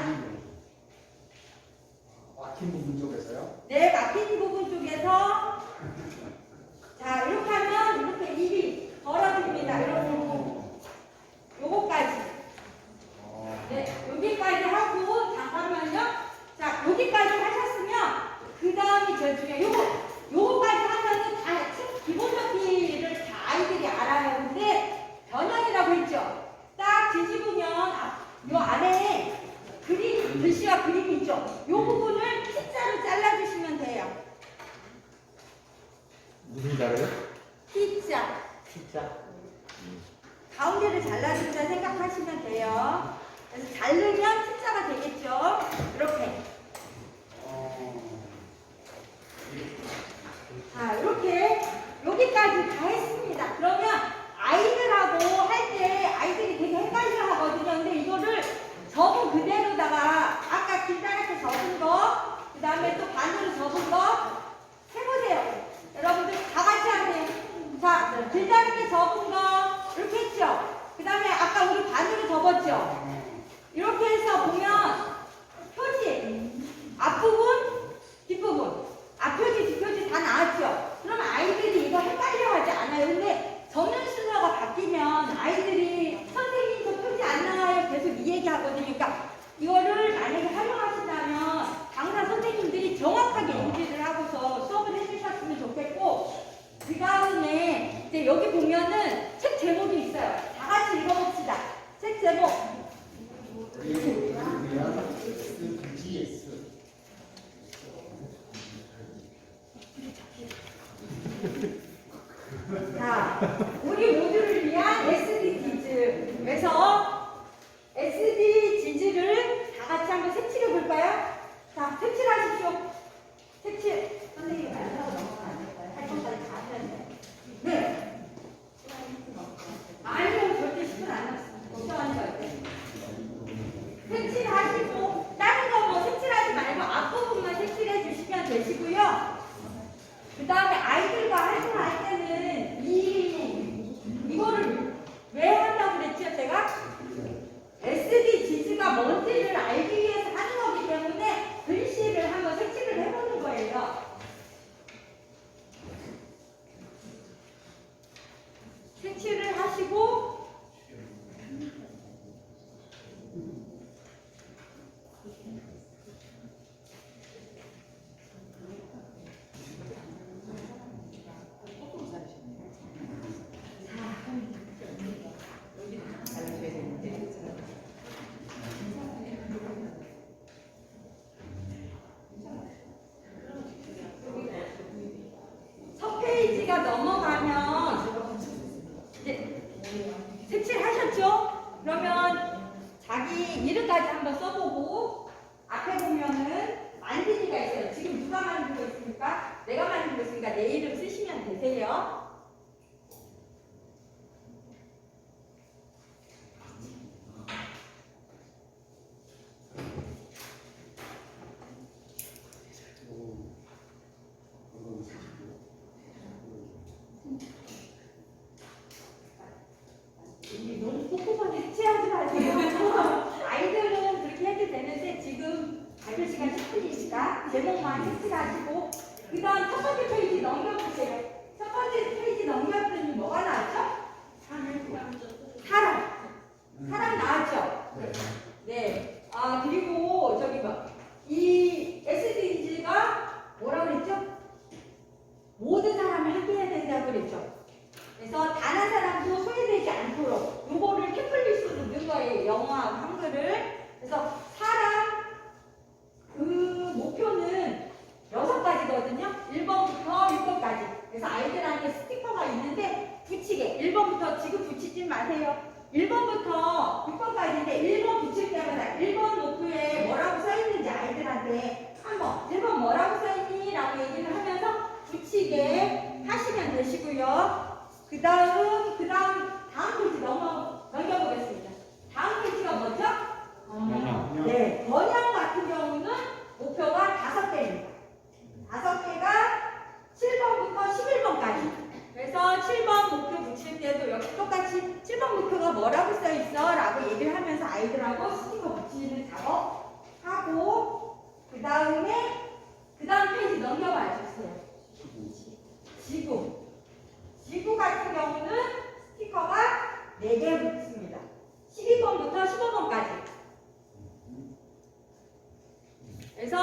S8: 막힌 부분 쪽에서요?
S7: 네, 막힌 부분 쪽에서 자, 이렇게 하면 이렇게 입이 벌어집니다. 이렇게 요거까지 네, 여기까지 하고 잠깐만요. 자, 여기까지 하셨으면 그 다음이 제일 중요해요. 요거까지 하면은 다 기본 적기를 다 아이들이 알아요. 근데 변형이라고 했죠. 딱 뒤집으면 요 안에 글씨와 그림이 있죠. 요 부분을 T자로 잘라주시면 돼요.
S8: 무슨 자래요?
S7: T자.
S8: T자.
S7: 가운데를 잘라준다 생각하시면 돼요. 그래서 자르면 T자가 되겠죠. 이렇게. 자, 이렇게 여기까지 다 했습니다. 그러면 아이들하고 할 때 아이들이 되게 헷갈려 하거든요. 근데 이거를 접은 그대로다가 아까 길다랗게 접은 거, 그 다음에 또 반으로 접은 거 해보세요. 여러분들 다 같이 하세요. 자, 길다랗게 접은 거 이렇게 했죠. 그 다음에 아까 우리 반으로 접었죠. 이렇게 해서 보면 표지 앞부분, 뒷부분, 앞표지, 뒷표지 다 나왔죠. 그럼 아이들이 이거 헷갈려하지 않아요. 근데 전면 순서가 바뀌면 아이들이 선생님 저 표지 안 나와요 계속 이 얘기하거든요. 그러니까 이거를 만약에 활용하신다면 강사 선생님들이 정확하게 인지를 하고서 수업을 해주셨으면 좋겠고, 그 다음에 이제 여기 보면은 책 제목이 있어요. 다 같이 읽어봅시다. 책 제목.
S8: SDGs.
S7: 자, 우리 모두를 위한 SDGs. 그래서 SDGs를 다 같이 한번 색칠해 볼까요? 자, 색칠하십시오. 색칠. 선생님 안 하고 넘어가면 안 될까요? 할 것까지 다 하셨네. 네. 색칠하셨죠? 그러면 자기 이름까지 한번 써보고 앞에 보면은 만들기가 있어요. 지금 누가 만들고 있습니까? 내가 만들고 있으니까 내 이름 쓰시면 되세요. 너무 꼼꼼하게 색칠하지 마세요. 아이들은 그렇게 해도 되는데 지금 발표 시간 10분이니까 제목만 색칠하시고 그 다음 첫 번째 페이지 넘겨보세요. 첫 번째 페이지 넘겼더니 뭐가 나왔죠? 사람 나왔죠? 네. 아 그리고 저기 이 SDG가 뭐라고 그랬죠? 모든 사람을 함께 해야 된다고 그랬죠? 그래서 단 한 사람도 소외되지 않도록 요거를 태플릿으로 넣은 거예요. 영어하고 한글을. 그래서 사람 그 목표는 6가지거든요. 1번부터 6번까지. 그래서 아이들한테 스티커가 있는데 붙이게. 1번부터 지금 붙이지 마세요. 1번부터 6번까지인데 1번 붙일 때마다 1번 목표에 뭐라고 써있는지 아이들한테 한번 1번 뭐라고 써있니? 라고 얘기를 하면서 붙이게 하시면 되시고요. 다음 페이지 넘겨보겠습니다. 다음 페이지가 뭐죠? 네, 번역 같은 경우는 목표가 5개입니다. 5개가 7번부터 11번까지. 그래서 7번 목표 붙일 때도 역시 똑같이 7번 목표가 뭐라고 써있어? 라고 얘기를 하면서 아이들하고 스티커 붙이는 작업 하고 그 다음 페이지 넘겨봐 주세요. 지구 같은 경우는 스티커가 4개 붙습니다. 12번부터 15번까지. 그래서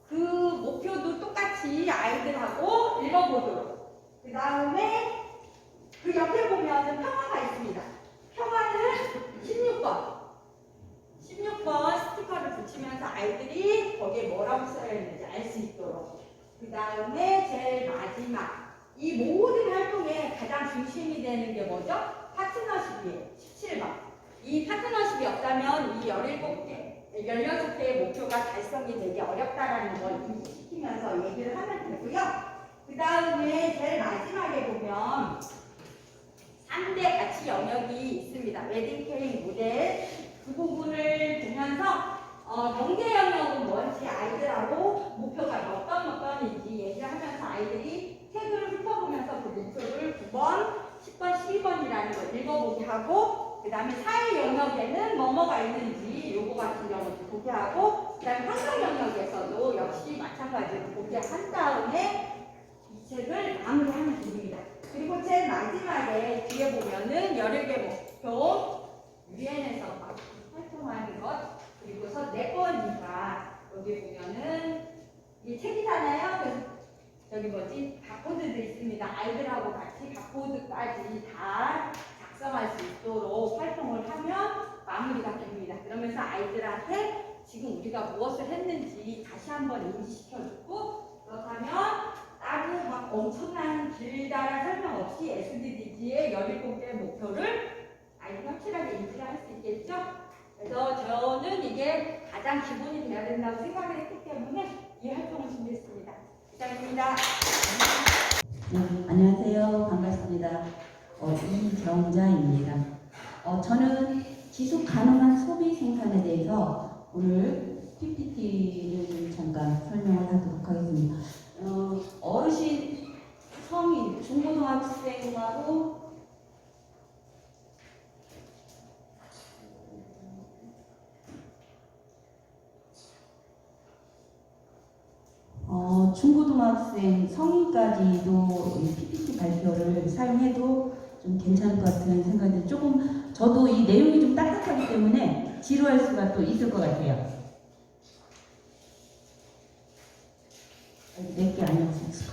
S7: 그 목표도 똑같이 아이들하고 읽어보도록. 그 다음에 그 옆에 보면은 평화가 있습니다. 평화는 16번 스티커를 붙이면서 아이들이 거기에 뭐라고 써야 했는지 알 수 있도록. 그 다음에 제일 마지막. 이 모든 활동에 가장 중심이 되는 게 뭐죠? 파트너십이에요. 17번. 이 파트너십이 없다면 이 16개의 목표가 달성이 되기 어렵다라는 걸 인지시키면서 얘기를 하면 되고요. 그 다음에 제일 마지막에 보면 3대 가치 영역이 있습니다. 웨딩케이크 모델. 그 부분을 보면서 경제 영역은 뭔지 아이들하고 목표가 몇 번인지 얘기를 하면서 아이들이 태그를 훑어보면서 그 목표를 9번, 10번, 12번이라는 걸 읽어보게 하고 그 다음에 사회 영역에는 뭐가 있는지 요거 같은 경우도 보게 하고 그 다음에 환경 영역에서도 역시 마찬가지로 보게 한 다음에 이 책을 마무리하면 됩니다. 그리고 제일 마지막에 뒤에 보면은 17개 목표 유엔에서 활동하는 것 그리고서 4번이니까 여기 보면은 이 책이잖아요. 그래서 여기 바코드도 있습니다. 아이들하고 같이 바코드까지 다 작성할 수 있도록 활동을 하면 마무리가 됩니다. 그러면서 아이들한테 지금 우리가 무엇을 했는지 다시 한번 인지시켜주고 그렇다면 따로 막 엄청난 길다란 설명 없이 SDG의 17개 목표를 아이들 확실하게 인지를 할 수 있겠죠? 그래서 저는 이게 가장 기본이 돼야 된다고 생각을 했기 때문에 이 활동을 준비했습니다. 이상입니다.
S2: 네, 안녕하세요. 반갑습니다. 이경자입니다. 저는 지속 가능한 소비 생산에 대해서 오늘 PPT를 좀 잠깐 설명을 하도록 하겠습니다. 어르신, 성인, 중고등학생하고 중고등학생, 성인까지도 이 PPT 발표를 사용해도 좀 괜찮을 것 같은 생각이 조금 저도 이 내용이 좀 딱딱하기 때문에 지루할 수가 또 있을 것 같아요. 몇 개 아니었어요.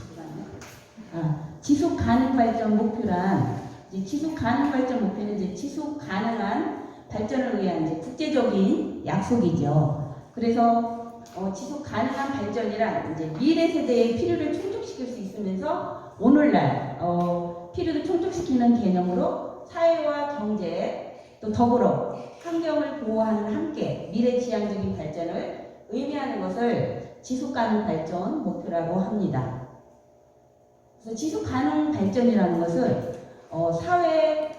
S2: 지속 가능 발전 목표란 지속 가능 발전 목표는 이제 지속 가능한 발전을 위한 이제 국제적인 약속이죠. 그래서 지속 가능한 발전이란 이제 미래 세대의 필요를 충족시킬 수 있으면서 오늘날 필요를 충족시키는 개념으로 사회와 경제 또 더불어 환경을 보호하는 함께 미래지향적인 발전을 의미하는 것을 지속가능 발전 목표라고 합니다. 그래서 지속가능 발전이라는 것은 사회,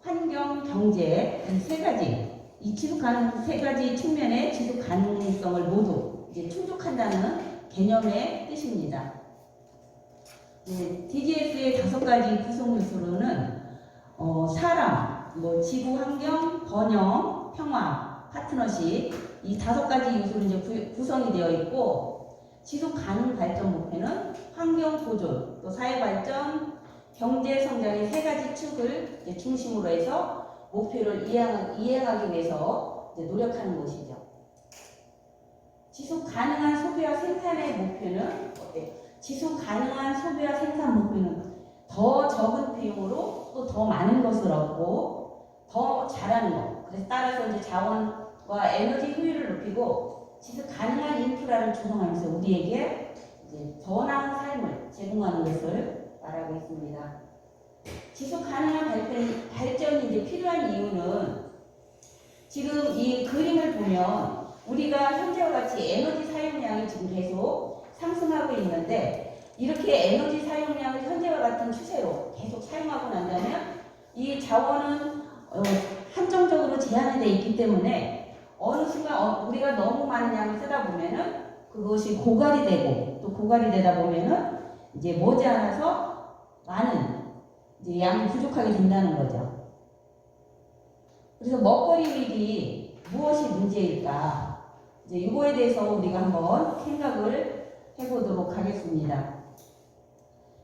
S2: 환경, 경제 이 세 가지, 이 지속가능 세 가지 측면의 지속 가능성을 모두 이제 충족한다는 개념의 뜻입니다. DGS의 5가지 구성 요소로는 사람, 지구 환경, 번영, 평화, 파트너십 이 5가지 요소로 이제 구성이 되어 있고 지속 가능 발전 목표는 환경 보존, 또 사회 발전, 경제 성장의 3가지 축을 이제 중심으로 해서 목표를 이행하기 위해서 이제 노력하는 것이죠. 지속 가능한 소비와 생산의 목표는 어때요? 지속 가능한 소비와 생산 목표는 더 적은 비용으로 또 더 많은 것을 얻고 더 잘하는 것. 그래서 따라서 이제 자원과 에너지 효율을 높이고 지속 가능한 인프라를 조성하면서 우리에게 이제 더 나은 삶을 제공하는 것을 말하고 있습니다. 지속 가능한 발전이 이제 필요한 이유는 지금 이 그림을 보면 우리가 현재와 같이 에너지 사용량이 지금 계속 상승하고 있는데 이렇게 에너지 사용량을 현재와 같은 추세로 계속 사용하고 난다면 이 자원은 한정적으로 제한이 되어 있기 때문에 어느 순간 우리가 너무 많은 양을 쓰다 보면은 그것이 고갈이 되고 또 고갈이 되다 보면은 이제 머지않아서 많은 이제 양이 부족하게 된다는 거죠. 그래서 먹거리 위기 무엇이 문제일까? 이제 이거에 대해서 우리가 한번 생각을 해보도록 하겠습니다.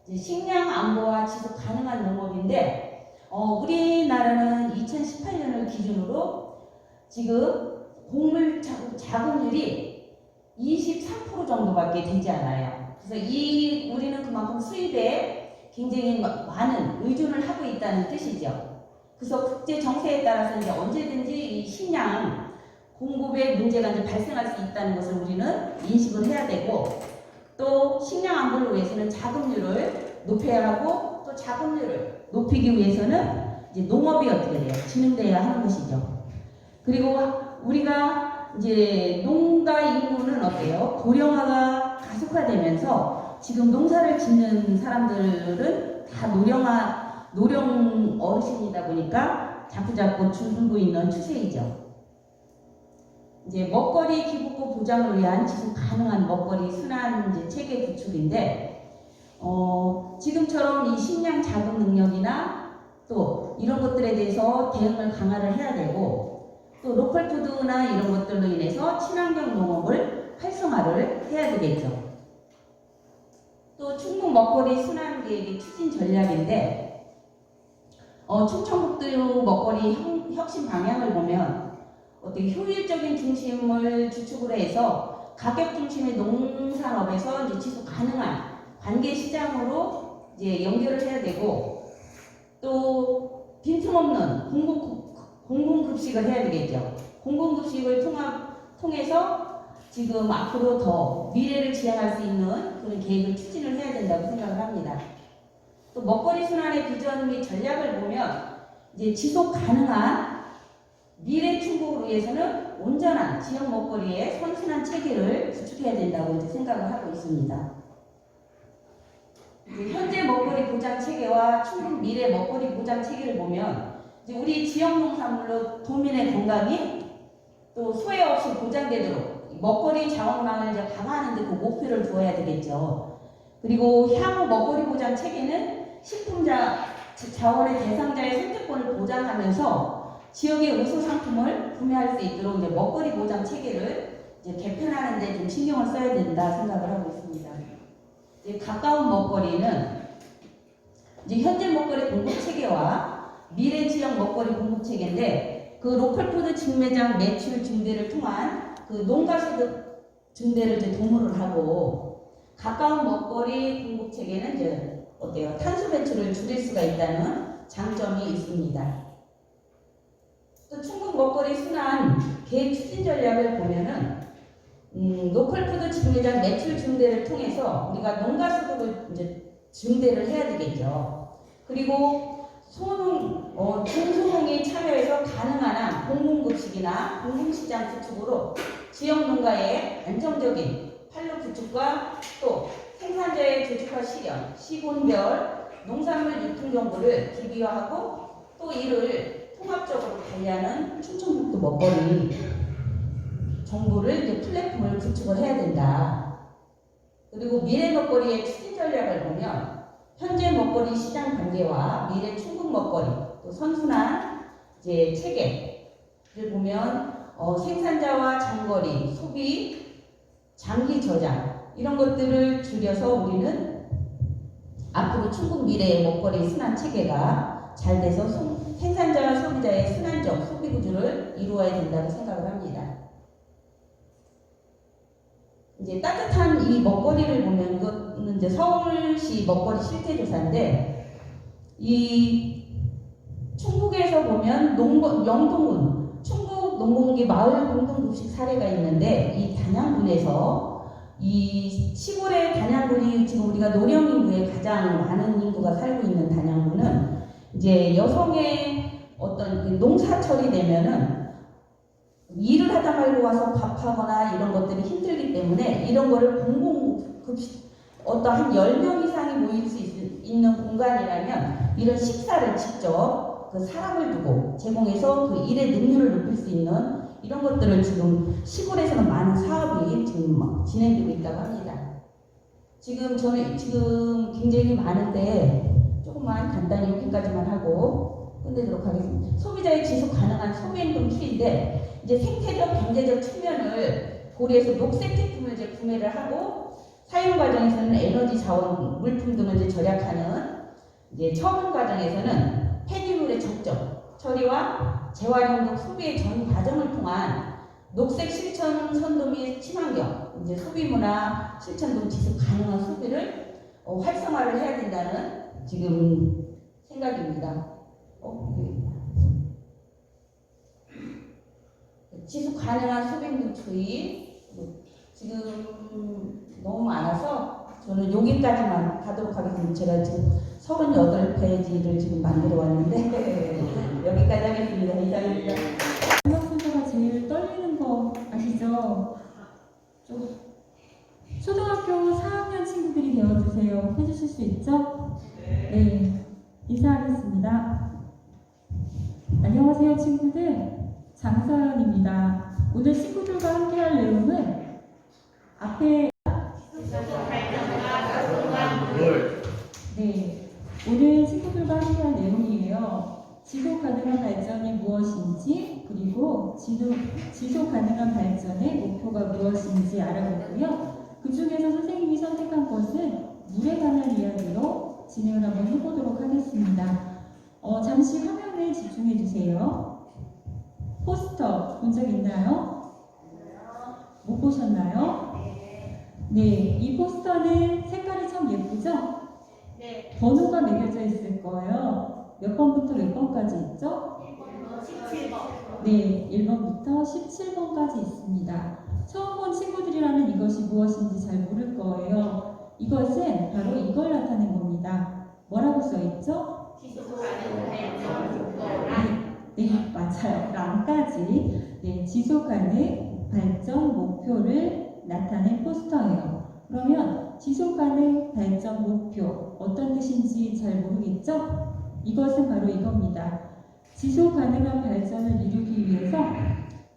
S2: 이제 식량 안보와 지속 가능한 농업인데, 우리나라는 2018년을 기준으로 지금 곡물 자급률이 23% 정도밖에 되지 않아요. 그래서 우리는 그만큼 수입에 굉장히 많은 의존을 하고 있다는 뜻이죠. 그래서 국제 정세에 따라서 이제 언제든지 이 식량 공급에 문제가 이제 발생할 수 있다는 것을 우리는 인식을 해야 되고 또 식량 안보를 위해서는 자급률을 높여야 하고 또 자급률을 높이기 위해서는 이제 농업이 어떻게 돼요? 진흥돼야 하는 것이죠. 그리고 우리가 이제 농가 인구는 어때요? 고령화가 가속화되면서 지금 농사를 짓는 사람들은 다 노령 어르신이다 보니까 자꾸자꾸 줄고 있는 추세이죠. 이제 먹거리 기부금 보장을 위한 지속 가능한 먹거리 순환 이제 체계 구축인데, 지금처럼 이 식량 자급 능력이나 또 이런 것들에 대해서 대응을 강화를 해야 되고, 또 로컬 푸드나 이런 것들로 인해서 친환경 농업을 활성화를 해야 되겠죠. 또 충북 먹거리 순환 계획의 추진 전략인데, 충청북도 먹거리 혁신 방향을 보면 어떻게 효율적인 중심을 주축으로 해서 가격 중심의 농산업에서 이제 지속 가능한 관계 시장으로 이제 연결을 해야 되고 또 빈틈없는 공공급식을 해야 되겠죠. 공공급식을 통해서 지금 앞으로 더 미래를 지향할 수 있는 그런 계획을 추진을 해야 된다고 생각을 합니다. 또 먹거리 순환의 비전 및 전략을 보면 이제 지속 가능한 미래 충족을 위해서는 온전한 지역 먹거리의 선순환 체계를 구축해야 된다고 이제 생각을 하고 있습니다. 현재 먹거리 보장 체계와 충북 미래 먹거리 보장 체계를 보면 이제 우리 지역 농산물로 도민의 건강이 또 소외 없이 보장되도록 먹거리 자원망을 이제 강화하는 데 그 목표를 두어야 되겠죠. 그리고 향후 먹거리 보장 체계는 식품 자원의 대상자의 선택권을 보장하면서 지역의 우수 상품을 구매할 수 있도록 이제 먹거리 보장 체계를 이제 개편하는 데 좀 신경을 써야 된다 생각을 하고 있습니다. 이제 가까운 먹거리는 이제 현재 먹거리 공급 체계와 미래 지역 먹거리 공급 체계인데 그 로컬푸드 직매장 매출 증대를 통한 그 농가 소득 증대를 이제 도모를 하고 가까운 먹거리 공급 체계는 이제 어때요? 탄소 배출을 줄일 수가 있다는 장점이 있습니다. 또 충북 먹거리 순환 계획 추진 전략을 보면은 로컬푸드 직매장 매출 증대를 통해서 우리가 농가 소득을 이제 증대를 해야 되겠죠. 그리고 중소농이 참여해서 가능한 한 공공급식이나 공공시장 구축으로 지역 농가의 안정적인 판로 구축과 또 생산자의 조직화 실현, 시군별 농산물 유통 정보를 기비화하고 또 이를 통합적으로 관리하는 충청북도 먹거리 정보를 이제 플랫폼을 구축을 해야 된다. 그리고 미래 먹거리의 추진 전략을 보면 현재 먹거리 시장 관계와 미래 충북 먹거리 또 선순환 이제 체계를 보면 생산자와 장거리, 소비, 장기 저장 이런 것들을 줄여서 우리는 앞으로 충북 미래의 먹거리 순환 체계가 잘 돼서 생산자와 소비자의 순환적 소비 구조를 이루어야 된다고 생각을 합니다. 이제 따뜻한 이 먹거리를 보면 이거는 이제 서울시 먹거리 실태 조사인데 이 충북에서 보면 영동군 충북 농공기 마을 공동급식 사례가 있는데 이 단양군에서 이 시골의 단양군이 지금 우리가 노령 인구에 가장 많은 인구가 살고 있는 단양군은 이제 여성의 어떤 그 농사철이 되면은 일을 하다 말고 와서 밥하거나 이런 것들이 힘들기 때문에 이런 거를 공공급식 한 10명 이상이 모일 수 있는 공간이라면 이런 식사를 직접 그 사람을 두고 제공해서 그 일의 능률을 높일 수 있는 이런 것들을 지금 시골에서는 많은 사업이 지금 막 진행되고 있다고 합니다. 저는 굉장히 많은데 조금만 간단히 여기까지만 하고 끝내도록 하겠습니다. 소비자의 지속 가능한 소비행동 추이인데 이제 생태적, 경제적 측면을 고려해서 녹색 제품을 이제 구매를 하고 사용 과정에서는 에너지 자원, 물품 등을 이제 절약하는 이제 처분 과정에서는 폐기물의 적정 처리와 재활용 등 소비의 전 과정을 통한 녹색 실천 선도 및 친환경 이제 소비 문화 실천 등 지속 가능한 소비를 활성화를 해야 된다는 지금 생각입니다. 지속 가능한 소비 행동 추이 지금 너무 많아서 저는 여기까지만 가도록 하겠습니다. 제가 지금 38페이지를 지금 만들어 왔는데 여기까지 하겠습니다. 이상입니다.
S9: 음악순서가 제일 떨리는 거 아시죠? 좀 초등학교 4학년 친구들이 되어주세요. 해주실 수 있죠? 네. 인사하겠습니다. 안녕하세요 친구들. 장서연입니다. 오늘 친구들과 함께할 내용은 앞에 네, 오늘 친구들과 함께할 내용이에요. 지속 가능한 발전이 무엇인지 그리고 지속 가능한 발전의 목표가 무엇인지 알아보고요. 그 중에서 선생님이 선택한 것은 물에 관한 이야기로 진행을 한번 해보도록 하겠습니다. 잠시 화면에 집중해 주세요. 포스터 본 적 있나요? 못 보셨나요? 네, 이 포스터는 색깔이 참 예쁘죠?
S6: 네.
S9: 번호가 매겨져 있을 거예요. 몇 번부터 몇 번까지 있죠?
S6: 17번.
S9: 네, 1번부터 17번까지 있습니다. 처음 본 친구들이라면 이것이 무엇인지 잘 모를 거예요. 이것은 바로 이걸 나타낸 겁니다. 뭐라고 써 있죠?
S6: 지속 가능한 발전
S9: 네, 맞아요. 랑까지 지속 가능 발전 목표를 나타낸 포스터예요. 그러면 지속 가능 발전 목표 어떤 뜻인지 잘 모르겠죠? 이것은 바로 이겁니다. 지속 가능한 발전을 이루기 위해서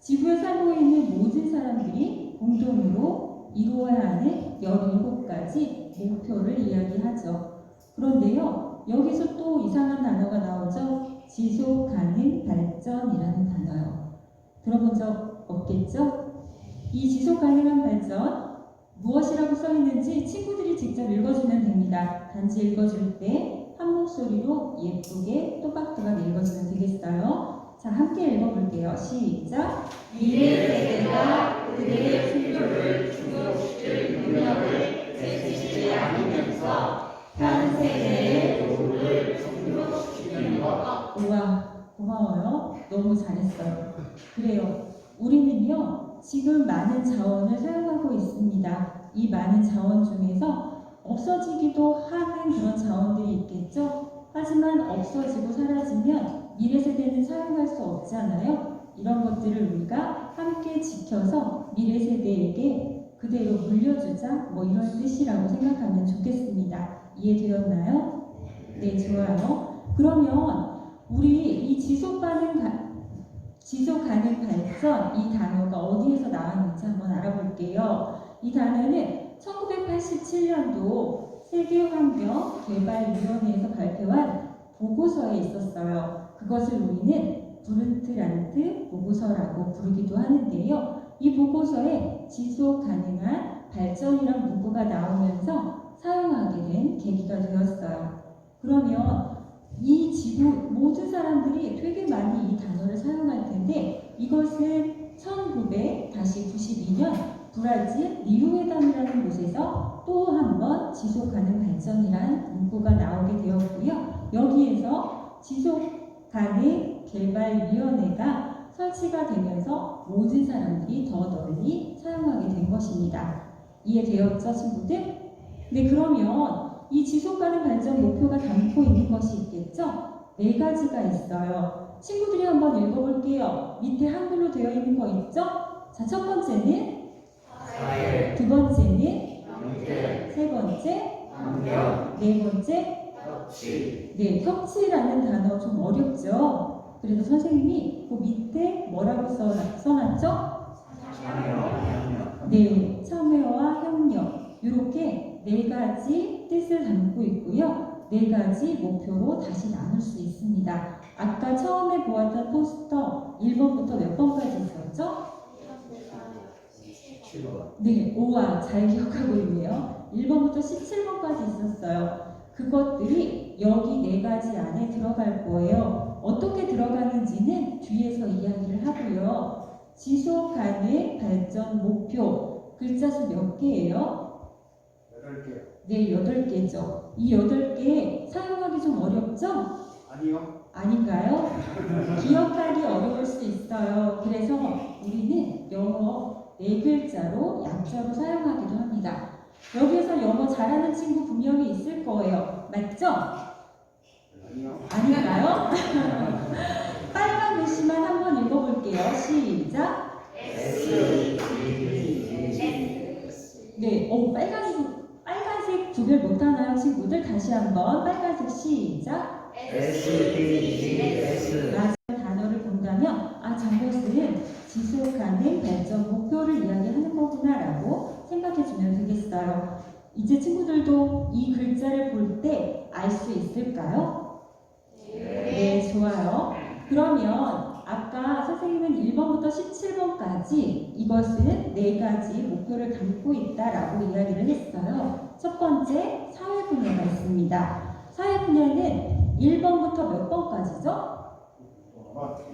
S9: 지구에 살고 있는 모든 사람들이 공동으로 이루어야 하는 17가지 목표를 이야기하죠. 그런데요, 여기서 또 이상한 단어가 나오죠? 지속 가능 발전이라는 단어요. 들어본 적 없겠죠? 이 지속 가능한 발전 무엇이라고 써 있는지 친구들이 직접 읽어주면 됩니다. 단지 읽어줄 때 한 목소리로 예쁘게 또박또박 읽어주면 되겠어요. 자, 함께 읽어볼게요. 시작!
S6: 미래 세대가 그들의 풍요를 충족시킬 능력을 제시하지 않으면서 현 세대의 노후를 충족시키는 것.
S9: 우와, 고마워요. 너무 잘했어요. 그래요. 우리는요, 지금 많은 자원을 사용하고 있습니다. 이 많은 자원 중에서 없어지기도 하는 그런 자원들이 있겠죠? 하지만 없어지고 사라지면 미래 세대는 사용할 수 없잖아요. 이런 것들을 우리가 함께 지켜서 미래 세대에게 그대로 물려주자, 뭐 이런 뜻이라고 생각하면 좋겠습니다. 이해되었나요? 네, 좋아요. 그러면 우리 이 지속 가능 발전, 이 단어가 어디에서 나왔는지 한번 알아볼게요. 이 단어는 1987년도 세계환경개발위원회에서 발표한 보고서에 있었어요. 그것을 우리는 브룬트란트 보고서라고 부르기도 하는데요. 이 보고서에 지속 가능한 발전이란 문구가 나오면서 사용하게 된 계기가 되었어요. 그러면 이 지구 모든 사람들이 되게 많이 이 단어를 사용할 텐데 이것은 1992년 브라질 리우회담이라는 곳에서 또 한 번 지속 가능 발전이라는 문구가 나오게 되었고요. 여기에서 지속 가능 개발위원회가 설치가 되면서 모든 사람들이 더 널리 사용하게 된 것입니다. 이해되었죠, 친구들? 네, 그러면 이 지속가능 발전 목표가 담고 있는 것이 있겠죠? 4가지가 있어요. 친구들이 한번 읽어볼게요. 밑에 한글로 되어 있는 거 있죠? 자, 첫 번째는
S8: 사회,
S9: 두 번째는
S8: 경제,
S9: 세 번째,
S8: 환경,
S9: 네 번째,
S8: 협치,
S9: 네, 협치라는 단어 좀 어렵죠? 그래서 선생님이 그 밑에 뭐라고 써놨죠?
S8: 참여,
S9: 네, 참여와 협력. 이렇게 4가지 뜻을 담고 있고요. 4가지 목표로 다시 나눌 수 있습니다. 아까 처음에 보았던 포스터 1번부터 몇 번까지 있었죠?
S8: 7번,
S9: 네, 오와 잘 기억하고 있네요. 1번부터 17번까지 있었어요. 그것들이 여기 4가지 안에 들어갈 거예요. 어떻게 들어가는지는 뒤에서 이야기를 하고요. 지속 가능 발전 목표 글자 수 몇 개예요?
S8: 8개.
S9: 네, 8개죠. 이 8개 사용하기 좀 어렵죠?
S8: 아니요.
S9: 아닌가요? 기억하기 어려울 수 있어요. 그래서 우리는 영어 4글자로 약자로 사용하기도 합니다. 여기에서 영어 잘하는 친구 분명히 있을 거예요. 맞죠?
S8: 아니요.
S9: 아닌가요? 빨간 글씨만 한번 읽어볼게요. 시작. 네, 빨간색 구별 못하나요, 친구들? 다시 한번 빨간색 시작.
S8: SDGs.
S9: 맞은 단어를 본다면 저것은 지속 가능 발전 목표를 이야기하는 거구나라고 생각해주면 되겠어요. 이제 친구들도 이 글자를 볼 때 알 수 있을까요? 네, 좋아요. 그러면 아까 선생님은 1번부터 17번까지 이것은 4가지 목표를 담고 있다라고 이야기를 했어요. 첫 번째, 사회 분야가 있습니다. 사회 분야는 1번부터 몇 번까지죠?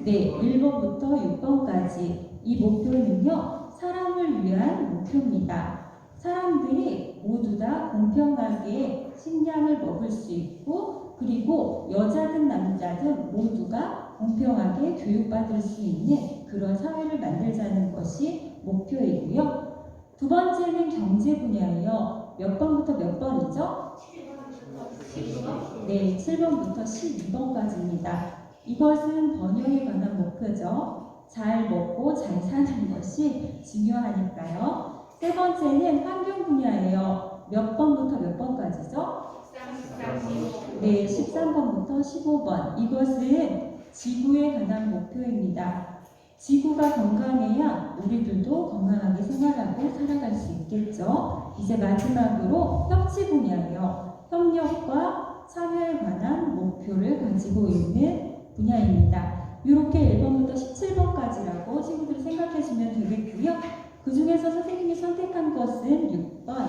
S9: 네, 1번부터 6번까지. 이 목표는요, 사람을 위한 목표입니다. 사람들이 모두 다 공평하게 식량을 먹을 수 있고, 그리고 여자든 남자든 모두가 공평하게 교육받을 수 있는 그런 사회를 만들자는 것이 목표이고요. 두 번째는 경제 분야예요. 몇 번부터 몇 번이죠? 네, 7번부터 12번까지입니다. 이것은 번영에 관한 목표죠. 잘 먹고 잘 사는 것이 중요하니까요. 세 번째는 환경 분야예요. 몇 번부터 몇 번까지죠? 네, 13번부터 15번. 이것은 지구에 관한 목표입니다. 지구가 건강해야 우리들도 건강하게 생활하고 살아갈 수 있겠죠. 이제 마지막으로 협치 분야예요. 협력과 참여에 관한 목표를 가지고 있는 분야입니다. 이렇게 1번부터 17번까지라고 친구들이 생각해주면 되겠고요. 그 중에서 선생님이 선택한 것은 6번.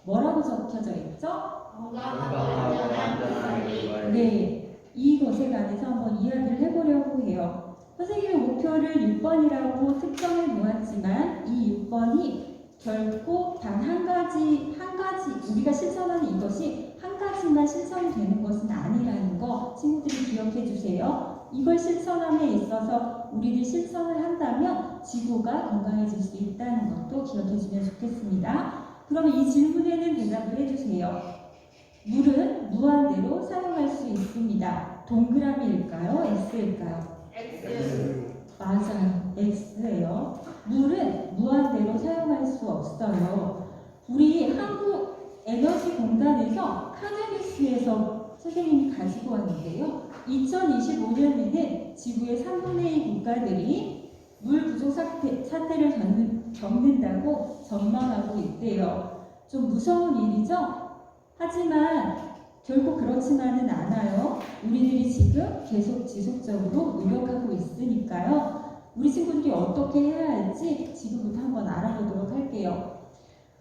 S9: 뭐라고 적혀져 있죠?
S8: 건강하고 안전한 일과를
S9: 네, 이것에 관해서 한번 이야기를 해보려고 해요. 선생님의 목표를 6번이라고 특정해 놓았지만 이 6번이 결코 단 한 가지 우리가 실천하는 이것이 한 가지만 실천이 되는 것은 아니라는 거 친구들이 기억해 주세요. 이걸 실천함에 있어서 우리들이 실천을 한다면 지구가 건강해질 수 있다는 것도 기억해 주면 좋겠습니다. 그러면 이 질문에는 대답을 해주세요. 물은 무한대로 사용할 수 있습니다. 동그라미일까요? X일까요? 맞아요. X예요. 물은 무한대로 사용할 수 없어요. 우리 한국에너지공단에서 카네기스에서 선생님이 가지고 왔는데요. 2025년에는 지구의 3분의 2 국가들이 물 부족 사태를 겪는다고 전망하고 있대요. 좀 무서운 일이죠? 하지만 결국 그렇지만은 않아요. 우리들이 지금 계속 지속적으로 노력하고 있으니까요. 우리 친구들이 어떻게 해야 할지 지금부터 한번 알아보도록 할게요.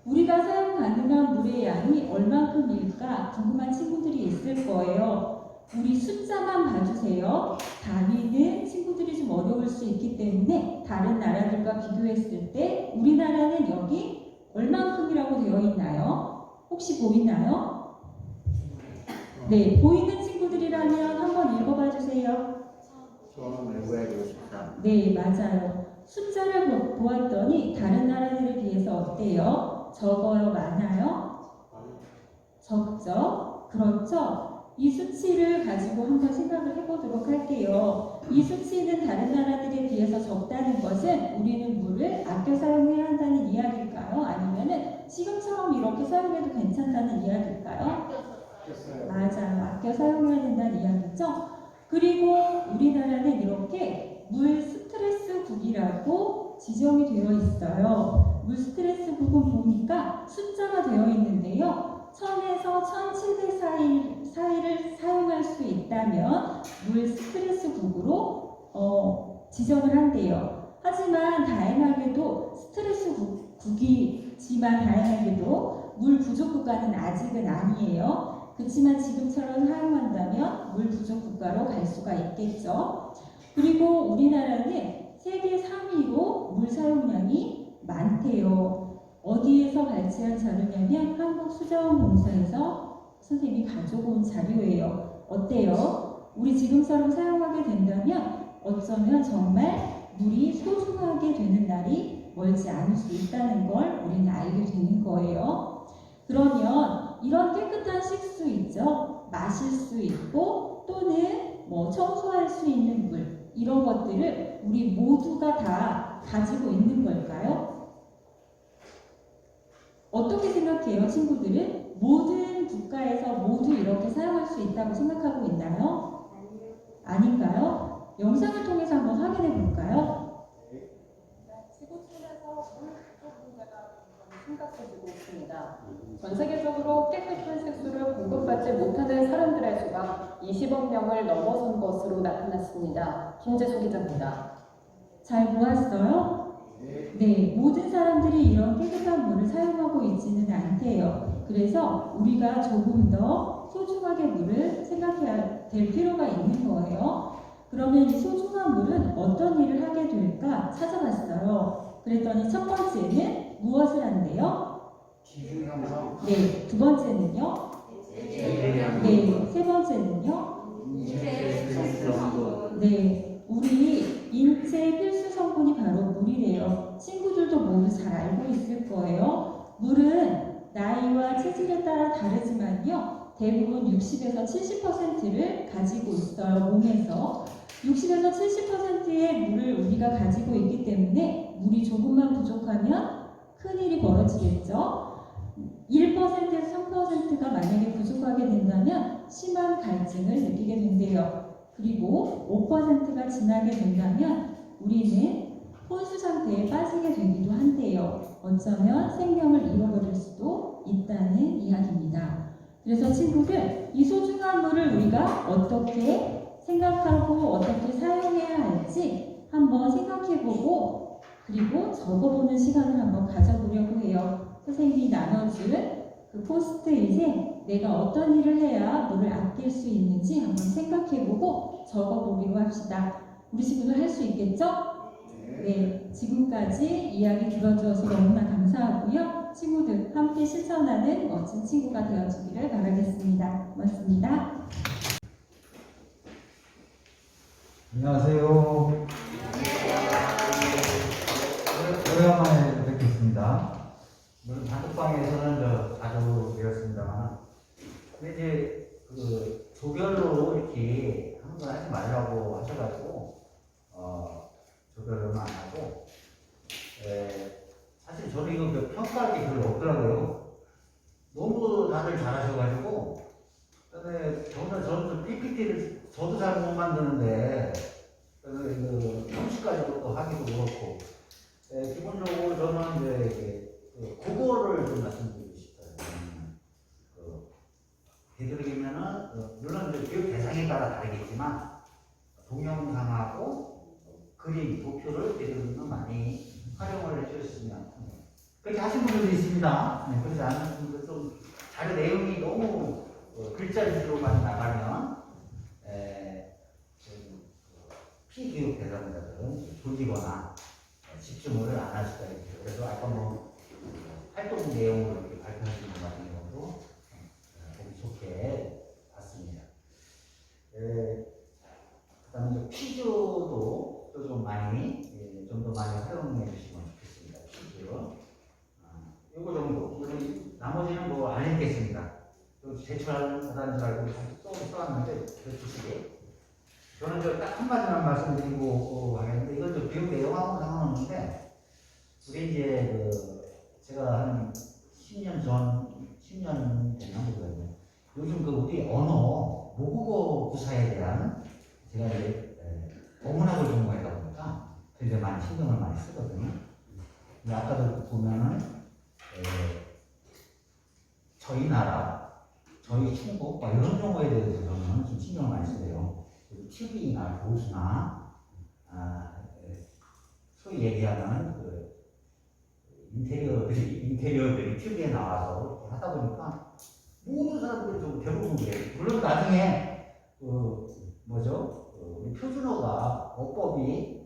S9: 우리가 사용 가능한 물의 양이 얼만큼일까 궁금한 친구들이 있을 거예요. 우리 숫자만 봐주세요. 단위는 친구들이 좀 어려울 수 있기 때문에 다른 나라들과 비교했을 때 우리나라는 여기 얼만큼이라고 되어 있나요? 혹시 보이나요? 네, 보이는 친구들이라면 한번 읽어봐 주세요.
S8: 1553.
S9: 네, 맞아요. 숫자를 보았더니 다른 나라들에 비해서 어때요? 적어요? 많아요? 적죠? 그렇죠? 이 수치를 가지고 한번 생각을 해보도록 할게요. 이 수치는 다른 나라들에 비해서 적다는 것은 우리는 물을 아껴 사용해야 한다는 이야기일까요? 아니면은 지금처럼 이렇게 사용해도 괜찮다는 이야기일까요? 맞아요. 아껴 사용해야 된다는 이야기죠. 그리고 우리나라는 이렇게 물 스트레스국이라고 지정이 되어 있어요. 물 스트레스국은 보니까 숫자가 되어 있는데요. 1000에서 1700 사이를 사용할 수 있다면 물 스트레스국으로 지정을 한대요. 하지만 다행하게도 스트레스국이지만 다행하게도 물 부족 국가는 아직은 아니에요. 그렇지만 지금처럼 사용한다면 물 부족 국가로 갈 수가 있겠죠. 그리고 우리나라는 세계 3위로 물 사용량이 많대요. 어디에서 발췌한 자료냐면 한국수자원공사에서 선생님이 가져온 자료예요. 어때요? 우리 지금처럼 사용하게 된다면 어쩌면 정말 물이 소중하게 되는 날이 멀지 않을 수 있다는 걸 우리는 알게 되는 거예요. 그러면 이런 깨끗한 식수 있죠? 마실 수 있고 또는 뭐 청소할 수 있는 물 이런 것들을 우리 모두가 다 가지고 있는 걸까요? 어떻게 생각해요, 친구들은? 모든 국가에서 모두 이렇게 사용할 수 있다고 생각하고 있나요? 아닌가요? 영상을 통해서 한번 확인해 볼까요?
S10: 지구촌에서 물 부족 문제가 심각해지고 있습니다. 전 세계적으로 깨끗한 색소를 공급받지 못하는 사람들의 수가 20억 명을 넘어선 것으로 나타났습니다. 김재수 기자입니다.
S9: 잘 보았어요? 네, 모든 사람들이 이런 깨끗한 물을 사용하고 있지는 않대요. 그래서 우리가 조금 더 소중하게 물을 생각해야 될 필요가 있는 거예요. 그러면 이 소중한 물은 어떤 일을 하게 될까 찾아봤어요. 그랬더니 첫 번째는 무엇을 한대요?
S8: 기준 형성.
S9: 네, 두 번째는요? 네, 세 번째는요? 네, 우리 인체 필수 성분이 바로 물이래요. 친구들도 모두 잘 알고 있을 거예요. 물은 나이와 체질에 따라 다르지만요. 대부분 60에서 70%를 가지고 있어요. 몸에서. 60에서 70%의 물을 우리가 가지고 있기 때문에 물이 조금만 부족하면 큰일이 벌어지겠죠. 1%에서 3%가 만약에 부족하게 된다면 심한 갈증을 느끼게 된대요. 그리고 5%가 지나게 된다면 우리는 혼수 상태에 빠지게 되기도 한대요. 어쩌면 생명을 잃어버릴 수도 있다는 이야기입니다. 그래서 친구들, 이 소중한 물을 우리가 어떻게 생각하고 어떻게 사용해야 할지 한번 생각해보고 그리고 적어보는 시간을 한번 가져보려고 해요. 선생님이 나눠준 그 포스트잇에 내가 어떤 일을 해야 물을 아낄 수 있는지 한번 생각해보고 적어보기로 합시다. 우리 친구들 할 수 있겠죠? 네, 지금까지 이야기 들어주셔서 너무나 감사하고요. 친구들 함께 실천하는 멋진 친구가 되어주기를 바라겠습니다. 고맙습니다.
S11: 안녕하세요. 오랜만에 뵙겠습니다. 물론 단톡방에서는 자주 배웠습니다만
S12: 근데 이제 그 조별로 이렇게 하는 거 하지 말라고 하셔가지고 조별로는 안 하고 사실 저는 이거 평가할 게 별로 없더라고요. 너무 다들 잘하셔가지고 그다음에 저는 PPT를 저도 잘 못 만드는데 그 형식까지도 또 하기도 그렇고 기본적으로 저는 이제 그거를 좀 말씀드리고 싶어요. 되도록이면은 물론 이제 교육 대상에 따라 다르겠지만 동영상하고 그림, 도표를 되도록이면 많이 활용을 해주셨으면 그렇게 하신 분들도 있습니다. 그렇지 않은 분들 좀 자료 내용이 너무 글자 위주로만 나가면 피교육 대상자들은 졸리거나 집중을 안 할 수가 있죠. 그래서 아까 활동 내용을 이렇게 발표하시는 것 같은 경우도 보기 좋게 봤습니다. 그다음에 퀴즈도 또 좀 많이 좀 더 많이 활용해 주시면 좋겠습니다. 퀴즈 요거 정도. 나머지는 뭐 안 읽겠습니다. 제출하는 줄 알고 또 써왔는데 주시게. 저는 딱 한마디만 말씀드리고 하겠는데 이건 좀 교육 내용하고 상관없는데 우리 이제 제가 한 10년 됐나 모르겠네요. 요즘 우리 언어 모국어 구사에 대한 제가 이제 어문학을 전공하다 보니까 굉장히 많이 신경을 많이 쓰거든요. 근데 아까도 보면은 저희 나라, 저희 충북 이런 용어에 대해서 저는 좀 신경을 많이 쓰세요. TV나 보수나 소위 얘기하는 인테리어들이 TV에 나와서 하다 보니까 모든 사람들이 좀 대부분 그래요. 물론 나중에 우리 표준어가 어법이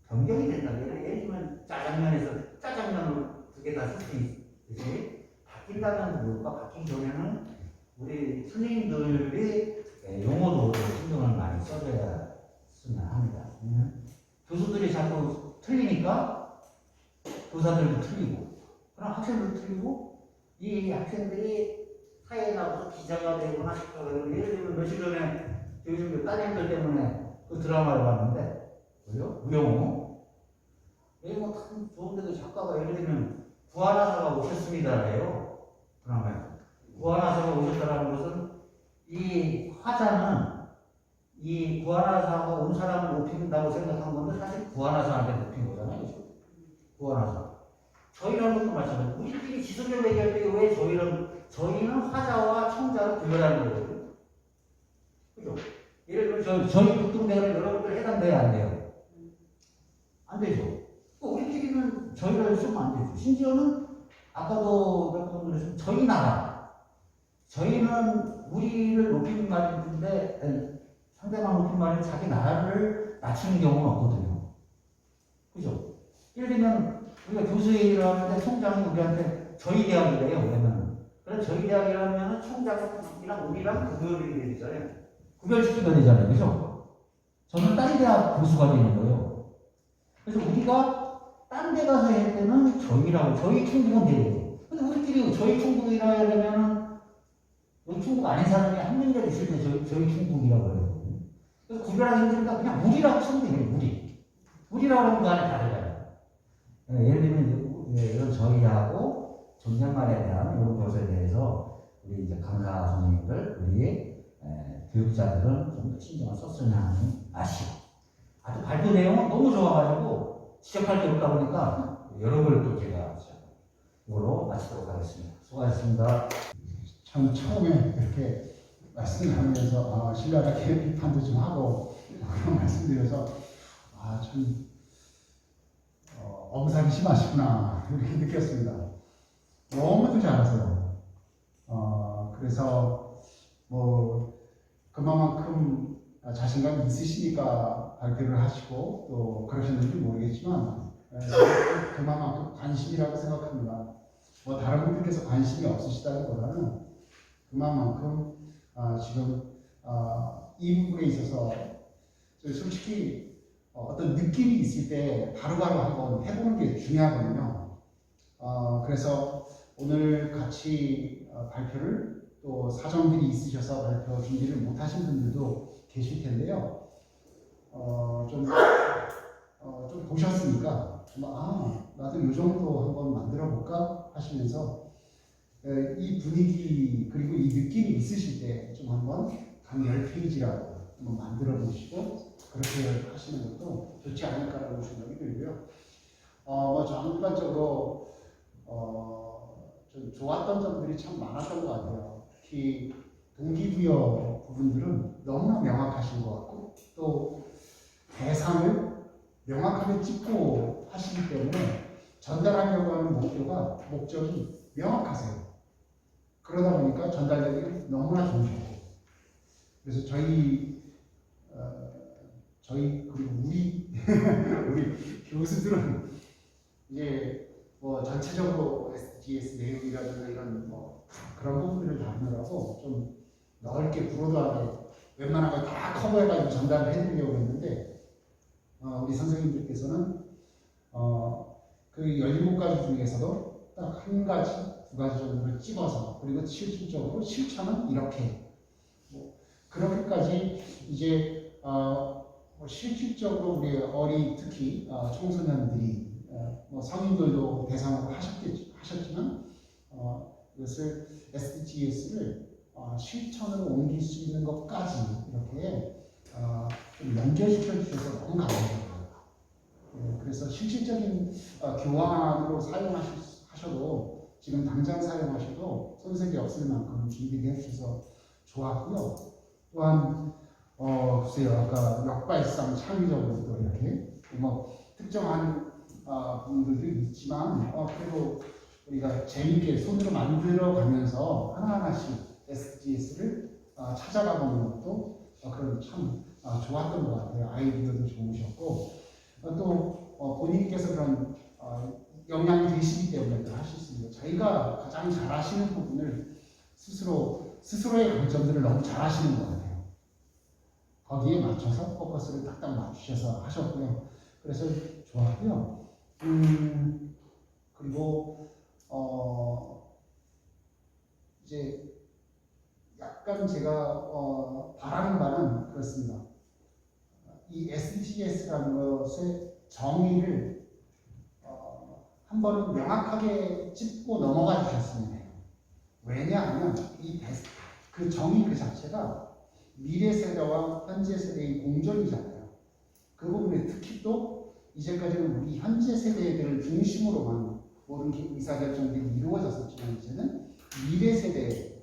S12: 변경이 된다. 예를 들면 짜장면에서 짜장면을 두 개 다 쓸 수 있듯이 바뀐다는 이유가 바뀌기 전에는 우리 선생님들이 용어도 신경을 많이 써줬으면 합니다. 교수들이 자꾸 틀리니까 교사들도 틀리고, 그럼 학생들도 틀리고, 이 학생들이 사회에 나와서 기자가 되거나 싶어서 예를 들면 며칠 전에 요즘 따님들 때문에 그 드라마를 봤는데, 무용어? 이거 참 좋은데도 작가가 예를 들면 구하나사가 오셨습니다래요. 드라마에서. 구하나사가 오셨다라는 것은 이 화자는 이 구하나사가 온 사람을 높인다고 생각한 건데 사실 구하나사한테 높인 거잖아요. 그렇죠? 구하나사. 저희라는 것도 마찬가지고 우리끼리 지속적으로 얘기할 때 왜 저희는 화자와 청자를 구별하는 거거든요. 그죠? 예를 들면 저희 북동대는 여러분들 해당돼야 안 돼요? 안 되죠. 우리끼리는 저희를 쓰면 안 되죠. 심지어는 아까도 몇 번 그랬지만 저희 나라. 저희는 우리를 높이는 말인데 상대방 높이는 말은 자기 나라를 낮추는 경우는 없거든요. 그죠? 예를 들면 우리가 교수 얘기를 하는데 총장이 우리한테 저희 대학이래요. 그러면 그럼 저희 대학이라면 총장이랑 우리랑 구별이 되잖아요. 구별시키면 되잖아요. 그죠? 저는 딴 대학 교수가 되는 거예요. 그래서 우리가 딴 데 가서 할 때는 저희라고 저희 충북은 돼요. 근데 우리끼리 저희 충북이라 하려면 우리 충북 아닌 사람이 한 명이라도 있을 때 저희 충북이라고 해요. 그래서 구별하기 힘드니까 그냥 우리라고 쓰면 돼요. 우리라고 하면 그 안에 다르잖아요. 예를 들면 이런 저희하고 존댓말에 대한 이런 것에 대해서 우리 이제 강사 선생님들, 우리 교육자들은 좀 더 신경을 썼으면 하는 아쉬움. 아주 발표 내용은 너무 좋아가지고 지적할 게 없다 보니까 여러 걸 또 제가 이걸로 마치도록 하겠습니다. 수고하셨습니다.
S13: 참 처음에 그렇게 말씀하면서 신랄하게 비판도 좀 하고 그런 말씀드려서 참 엄살이 심하시구나 이렇게 느꼈습니다. 너무도 잘하세요. 그래서 그만큼 자신감이 있으시니까 발표를 하시고 또 그러셨는지 모르겠지만 그만큼 관심이라고 생각합니다. 다른 분들께서 관심이 없으시다기보다는 그만큼 지금 이 부분에 있어서 솔직히 어떤 느낌이 있을 때 바로바로 한번 해보는 게 중요하거든요. 그래서 오늘 같이 발표를 또 또 사정들이 있으셔서 발표 준비를 못하신 분들도 계실 텐데요. 좀 보셨으니까 나도 이 정도 한번 만들어 볼까 하시면서 이 분위기 그리고 이 느낌이 있으실 때 좀 한번 단 10페이지라도 한번 만들어 보시고 그렇게 하시는 것도 좋지 않을까라는 생각이 들고요. 전반적으로 좀 좋았던 점들이 참 많았던 것 같아요. 특히 동기부여 부분들은 너무나 명확하신 것 같고 또 대상을 명확하게 찍고 하시기 때문에 전달하려고 하는 목적이 명확하세요. 그러다 보니까 전달력이 너무나 좋으시고 그래서 저희 그리고 우리 교수들은 이제 전체적으로 SDGs 내용이라든가 이런 그런 부분들을 다루느라고 좀 넓게 브로드하게 웬만한 걸 다 커버해가지고 전달을 해드리려고 했는데 우리 선생님들께서는 그 17가지 중에서도 딱 한 가지, 두 가지 정도를 찍어서 그리고 실질적으로 실천은 이렇게 그렇게까지 이제 실질적으로 우리 특히 청소년들이 성인들도 대상으로 하셨지만 이것을 SDGs를 실천으로 옮길 수 있는 것까지 이렇게 좀 연결시켜 주셔서 너무 감사합니다. 그래서 실질적인 교환으로 사용하셔도 지금 당장 사용하셔도 손색이 없을 만큼 준비를 해주셔서 좋았고요. 또한 글쎄요 아까 역발상 창의적으로 또 이렇게 특정한 부분들도 있지만 그래도 우리가 재밌게 손으로 만들어가면서 하나하나씩 SDGs를 찾아가보는 것도 그런 참 좋았던 것 같아요. 아이디어도 좋으셨고 또 본인께서 그런 역량이 되시기 때문에 또 하실 수 있는 자기가 가장 잘하시는 부분을 스스로의 강점들을 너무 잘하시는 것 같아요. 거기에 맞춰서 포커스를 딱딱 맞추셔서 하셨고요. 그래서 좋았고요. 그리고 이제 약간 제가 바라는 바는 그렇습니다. 이 SDGs라는 것의 정의를 한 번은 명확하게 짚고 넘어가 주셨으면 해요. 왜냐하면 그 정의 그 자체가 미래 세대와 현재 세대의 공존이잖아요. 그 부분에 특히 또 이제까지는 우리 현재 세대들을 중심으로만 모든 의사결정들이 이루어졌었지만 이제는 미래 세대에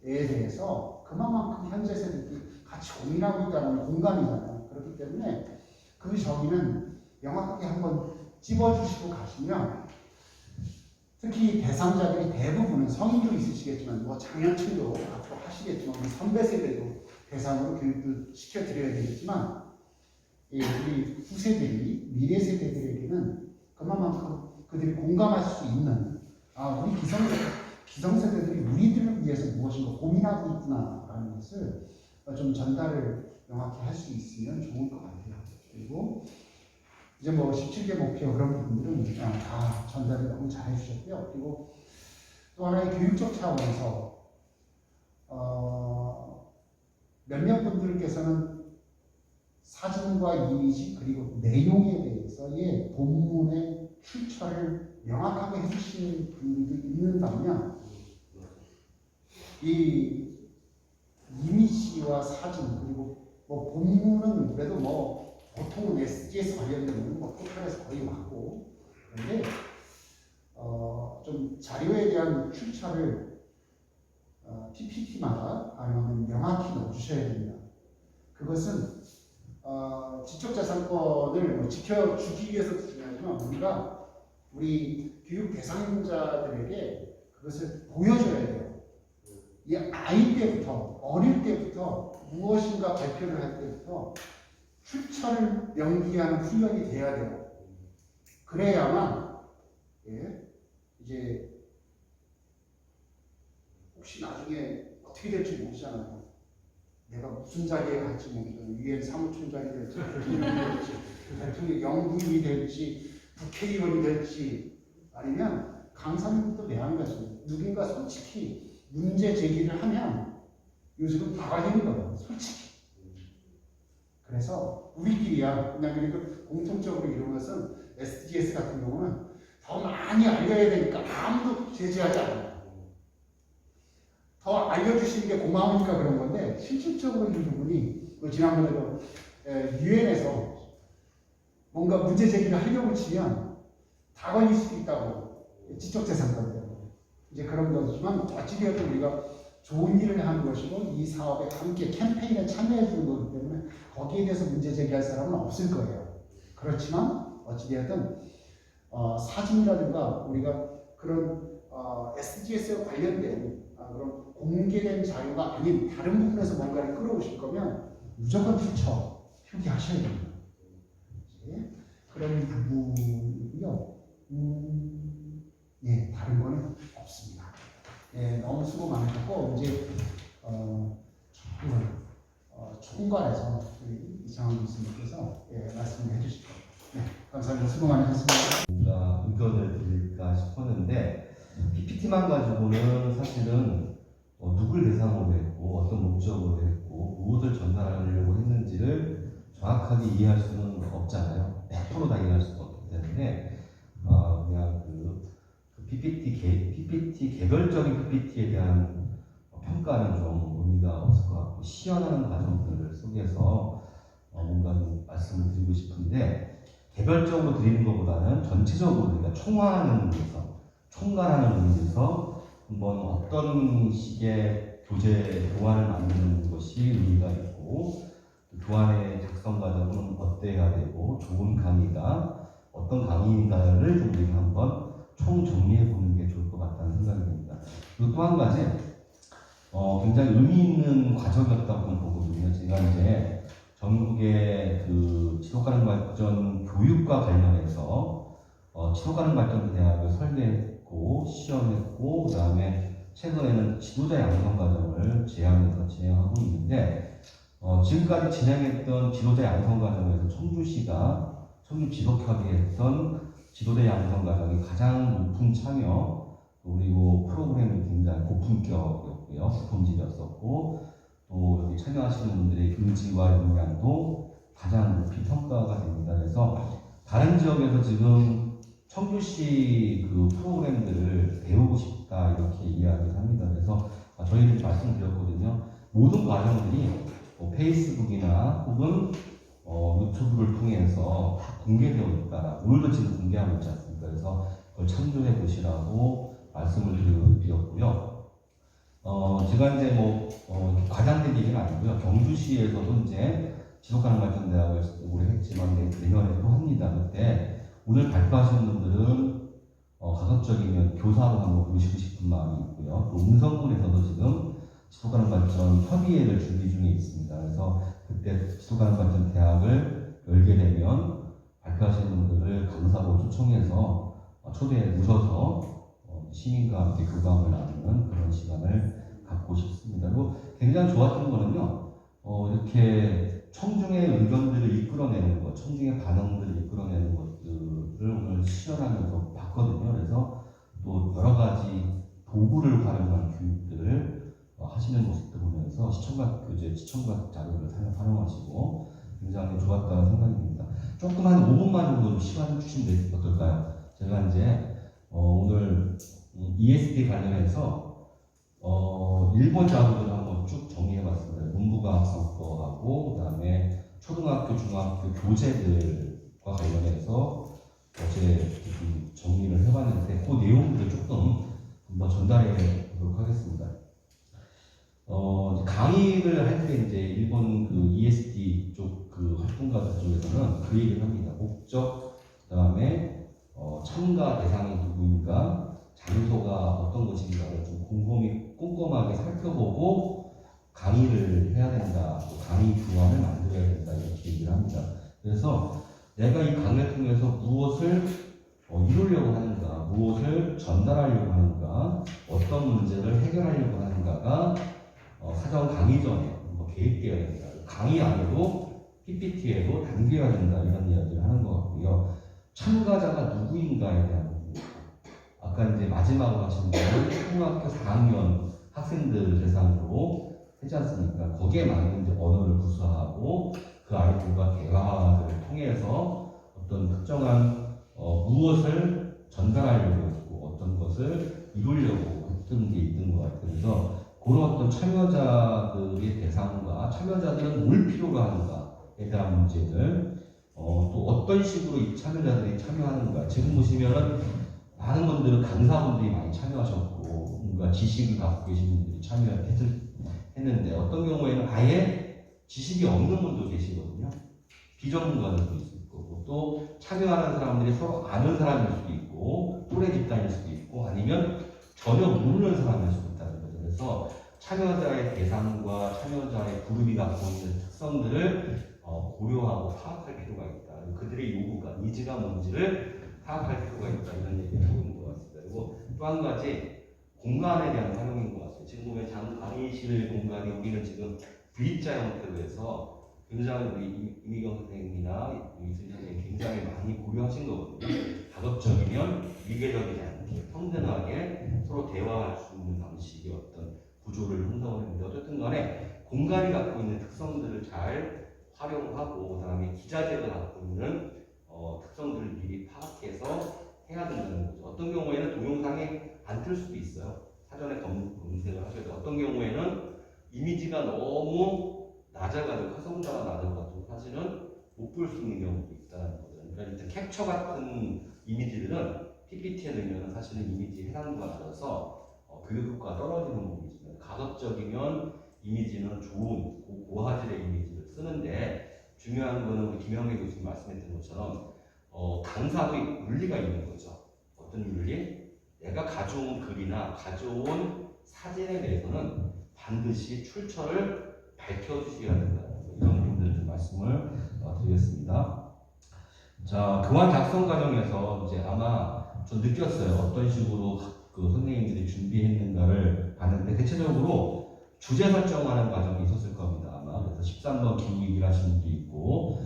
S13: 대해서 그만큼 현재 세대들이 같이 고민하고 있다는 공감이잖아요. 그렇기 때문에 그 정의는 명확하게 한번 찝어주시고 가시면 특히 대상자들이 대부분은 성인도 있으시겠지만 장년층도 앞으로 하시겠지만 우리 선배 세대도 대상으로 교육도 시켜드려야 되겠지만 우리 후세들이 미래 세대들에게는 그만큼 그들이 공감할 수 있는 우리 기성세대들이 우리들을 위해서 무엇인가 고민하고 있구나라는 것을 좀 전달을 명확히 할 수 있으면 좋을 것 같아요. 그리고 이제 17개 목표 그런 부분들은 다 전달을 너무 잘 해주셨고요. 그리고 또 하나의 교육적 차원에서 몇몇 분들께서는 사진과 이미지 그리고 내용에 대해서의 본문의 출처를 명확하게 해주시는 분들도 있는 반면 이 이미지와 사진 그리고 본문은 그래도 보통은 SDGs 관련된 포털에서 거의 맞고 그런데 좀 자료에 대한 출처를 PPT마다 아니면 명확히 넣어주셔야 됩니다. 그것은 지적재산권을 지켜주기 위해서도 중요하지만 우리가 우리 교육 대상자들에게 그것을 보여줘야 돼요. 이 아이 때부터 어릴 때부터 무엇인가 발표를 할 때부터 출처를 명기하는 훈련이 돼야 돼요. 그래야만 이제 혹시 나중에 어떻게 될지 모르잖아요. 내가 무슨 자리에 갈지 모르잖아요. UN 사무총장이 될지, 대통령 영부인이 될지, 국회의원이 될지, 아니면 강사님도 매한가지 누군가 솔직히 문제 제기를 하면 요즘은 막아내는 거예요, 솔직히. 그래서 우리끼리야 그냥 그리고 공통적으로 이런 것은 SDGs 같은 경우는 더 많이 알려야 되니까 아무도 제지하지 않아요. 더 알려주시는 게 고마우니까 그런 건데 실질적으로 이 부분이 지난번에도 유엔에서 뭔가 문제 제기를 하려고 치면 다 걸릴 수도 있다고 지적재산권 때문에 이제 그런 거지만 어찌되어도 우리가 좋은 일을 하는 것이고 이 사업에 함께 캠페인에 참여해 주는 거기 때문에 거기에 대해서 문제 제기할 사람은 없을 거예요. 그렇지만 어찌되었든 사진이라든가 우리가 그런 SDGs와 관련된 그런 공개된 자료가 아닌 다른 부분에서 뭔가를 끌어오실 거면 무조건 표기하셔야 됩니다. 예? 그런 부분이고요. 예, 다른 거는 없습니다. 예, 너무 수고 많으셨고 이제 총괄해서 우리 이상한 교수님께서 말씀을 해주시죠. 네, 감사합니다. 수고 많으셨습니다.
S14: 의견을 드릴까 싶었는데 PPT만 가지고는 사실은 누굴 대상으로 했고 어떤 목적으로 했고 무엇을 전달하려고 했는지를 정확하게 이해할 수는 없잖아요. 100% 다 이해할 수가 없기 때문에 그냥 그 PPT 개별적인 PPT에 대한 평가는 좀 의미가 없을 것 같고 시연하는 과정들 속에서 뭔가 좀 말씀을 드리고 싶은데 개별적으로 드리는 것보다는 전체적으로 우리가 총화하는 의미에서 총괄하는 의미에서 한번 어떤 식의 교재 교환을 만드는 것이 의미가 있고 교환의 작성 과정은 어때야 되고 좋은 강의가 어떤 강의인가를 좀 우리가 한번 총정리해 보는 게 좋을 것 같다는 생각이 듭니다. 그리고 또 한 가지 굉장히 의미 있는 과정이었다고 보거든요. 제가 이제 전국의 그 지속가능 발전 교육과 관련해서 지속가능 발전 대학을 설계했고 시연했고 그 다음에 최근에는 지도자 양성 과정을 제안해서 진행하고 있는데 지금까지 진행했던 지도자 양성 과정에서 청주시가 청주 지속협의회 했던 지도자 양성 과정이 가장 높은 참여 그리고 프로그램이 굉장히 고품격이었고요. 스폰지였었고 또 여기 참여하시는 분들의 의지와 역량도 가장 높이 평가가 됩니다. 그래서 다른 지역에서 지금 청주시 그 프로그램들을 배우고 싶다 이렇게 이야기를 합니다. 그래서 저희는 말씀드렸거든요. 모든 과정들이 페이스북이나 혹은 유튜브를 통해서 다 공개되어 있다. 오늘도 지금 공개하고 있지 않습니까? 그래서 그걸 참조해 보시라고 말씀을 드렸고요. 제가 이제 과장된 얘기는 아니고요. 경주시에서도 이제 지속가능발전대학을 올해 했지만 내년에 또 합니다. 그때 오늘 발표하시는 분들은 가급적이면 교사로 한번 모시고 싶은 마음이 있고요. 또 음성군에서도 지금 지속가능발전 협의회를 준비 중에 있습니다. 그래서 그때 지속가능발전 대학을 열게 되면 발표하시는 분들을 강사로 초청해서 모셔서 시민과 함께 교감을 나누는 그런 시간을 갖고 싶습니다. 그리고 굉장히 좋았던 거는요, 이렇게 청중의 의견들을 이끌어내는 것, 청중의 반응들을 이끌어내는 것들을 오늘 시연하면서 봤거든요. 그래서 또 여러 가지 도구를 활용한 교육들을 하시는 모습도 보면서 시청각 교재, 시청각 자료를 활용하시고 굉장히 좋았다는 생각이 듭니다. 조금 한 5분만 정도 시간 주시면 어떨까요? 제가 이제 오늘 ESD 관련해서 일본 자료들을 한번 쭉 정리해봤습니다. 문부과학성과하고 그 다음에 초등학교, 중학교 교재들과 관련해서 어제 정리를 해봤는데 그 내용들을 조금 한번 전달해 보도록 하겠습니다. 강의를 할 때 이제 일본 그 ESD 쪽 그 활동가들 쪽에서는 그 얘기를 합니다. 목적, 그 다음에 참가 대상이 누구인가, 장소가 어떤 것인가를 좀 꼼꼼하게 살펴보고 강의를 해야 된다, 또 강의 교환을 만들어야 된다 이렇게 얘기를 합니다. 그래서 내가 이 강의를 통해서 무엇을 이루려고 하는가, 무엇을 전달하려고 하는가, 어떤 문제를 해결하려고 하는가가 사전 강의 전에 계획되어야 된다. 강의 안에도 PPT에도 담겨야 된다 이런 이야기를 하는 것 같고요. 참가자가 누구인가에 대한 부분. 아까 이제 마지막으로 하신 분은 초등학교 4학년 학생들 대상으로 하지 않습니까? 거기에 맞는 이제 언어를 구사하고 그 아이들과 대화를 통해서 어떤 특정한 무엇을 전달하려고 했고 어떤 것을 이루려고 했던 게 있는 것 같아요. 그래서 그런 어떤 참여자들의 대상과 참여자들은 뭘 필요로 하는가에 대한 문제들 또 어떤 식으로 이 참여자들이 참여하는가. 지금 보시면은 많은 분들은 강사분들이 많이 참여하셨고 뭔가 지식을 갖고 계신 분들이 참여했는데 어떤 경우에는 아예 지식이 없는 분도 계시거든요. 비전문가들도 있을 거고 또 참여하는 사람들이 서로 아는 사람일 수도 있고 또래 집단일 수도 있고 아니면 전혀 모르는 사람일 수도 있다는 거죠. 그래서 참여자의 대상과 참여자의 그룹이 갖고 있는 특성들을 고려하고 파악할 필요가 있다. 그들의 요구가, 니즈가 뭔지를 파악할 필요가 있다. 이런 얘기를 하고 있는 것 같습니다. 그리고 또 한 가지 공간에 대한 활용인 것 같습니다. 지금 보면 강의실 공간이 우리는 지금 V자 형태로 해서 굉장히 우리 이미경 선생님이나 이순 선생님이 굉장히 많이 고려하신 거거든요. 가급적이면 위계적이지 않게 평등하게 서로 대화할 수 있는 방식의 어떤 구조를 형성을 했는데 어쨌든 간에 공간이 갖고 있는 특성들을 잘 활용하고 그다음에 기자재가 갖고 있는 특성들을 미리 파악해서 해야 된다는 거죠. 어떤 경우에는 동영상에 안 뜰 수도 있어요. 사전에 검색을 하셔야 돼요. 어떤 경우에는 이미지가 너무 낮아가지고 화성자가 낮아가지고 사실은 못 볼 수 있는 경우도 있다는 거죠. 그러니까 이제 캡처 같은 이미지들은 PPT에 넣으면 사실은 이미지 해상도가 낮아서 교육 효과가 떨어지는 부분이 있습니다. 가급적이면 이미지는 좋은 고화질의 이미지를 쓰는데 중요한 거는 우리 김영애 교수님 말씀했던 것처럼 강사도 윤리가 있는 거죠. 어떤 윤리? 내가 가져온 글이나 가져온 사진에 대해서는 반드시 출처를 밝혀주셔야 된다는 이런 부분들 좀 말씀을 드리겠습니다. 자, 교환 작성 과정에서 이제 아마 좀 느꼈어요. 어떤 식으로 그 선생님들이 준비했는가를 봤는데 대체적으로 주제 설정하는 과정이 있었을 겁니다. 아마 그래서 13번 기후위기를 하시는 분도 있고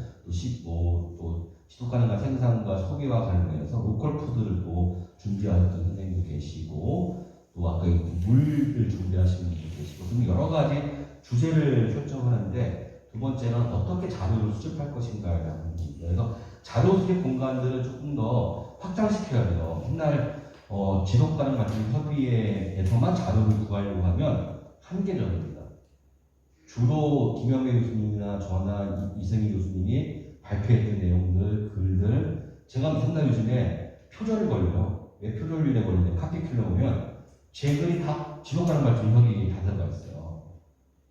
S14: 또 지속가능한 생산과 소비와 관련해서 로컬 푸드를 또 준비하셨던 선생님도 계시고 또 아까 물을 준비하시는 분도 계시고 좀 여러 가지 주제를 설정하는데 두 번째는 어떻게 자료를 수집할 것인가에 대한 부분입니다. 그래서 자료 수집 공간들을 조금 더 확장시켜야 돼요. 맨날 지속가능 발전 협의회에서만 자료를 구하려고 하면 한계적입니다. 주로 김영애 교수님이나 저나 이승희 교수님이 발표했던 내용들, 글들 제가 맨날 요즘에 표절을 걸려요. 왜 표절률에 걸리냐? 카피킬러 보면 제 글이 다 지속가능 발전 협의회에 다 들어가 있어요.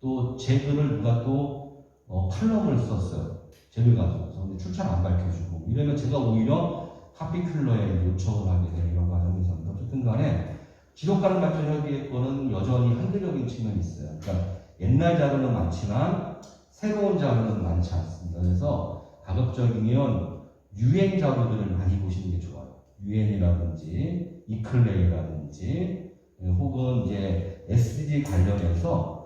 S14: 또 제 글을 누가 또 칼럼을 썼어요. 제 글 가지고 근데 출처를 안 밝혀주고 이러면 제가 오히려 카피킬러에 요청을 하게 되는 이런 과정이 있었는데 어쨌든 간에 지속가능 발전 협의회 거는 여전히 한계적인 측면이 있어요. 그러니까 옛날 자료는 많지만 새로운 자료는 많지 않습니다. 그래서 가급적이면 유행 자료들을 많이 보시는 게 좋아요. 유엔이라든지 이클레이라든지 혹은 이제 SDG 관련해서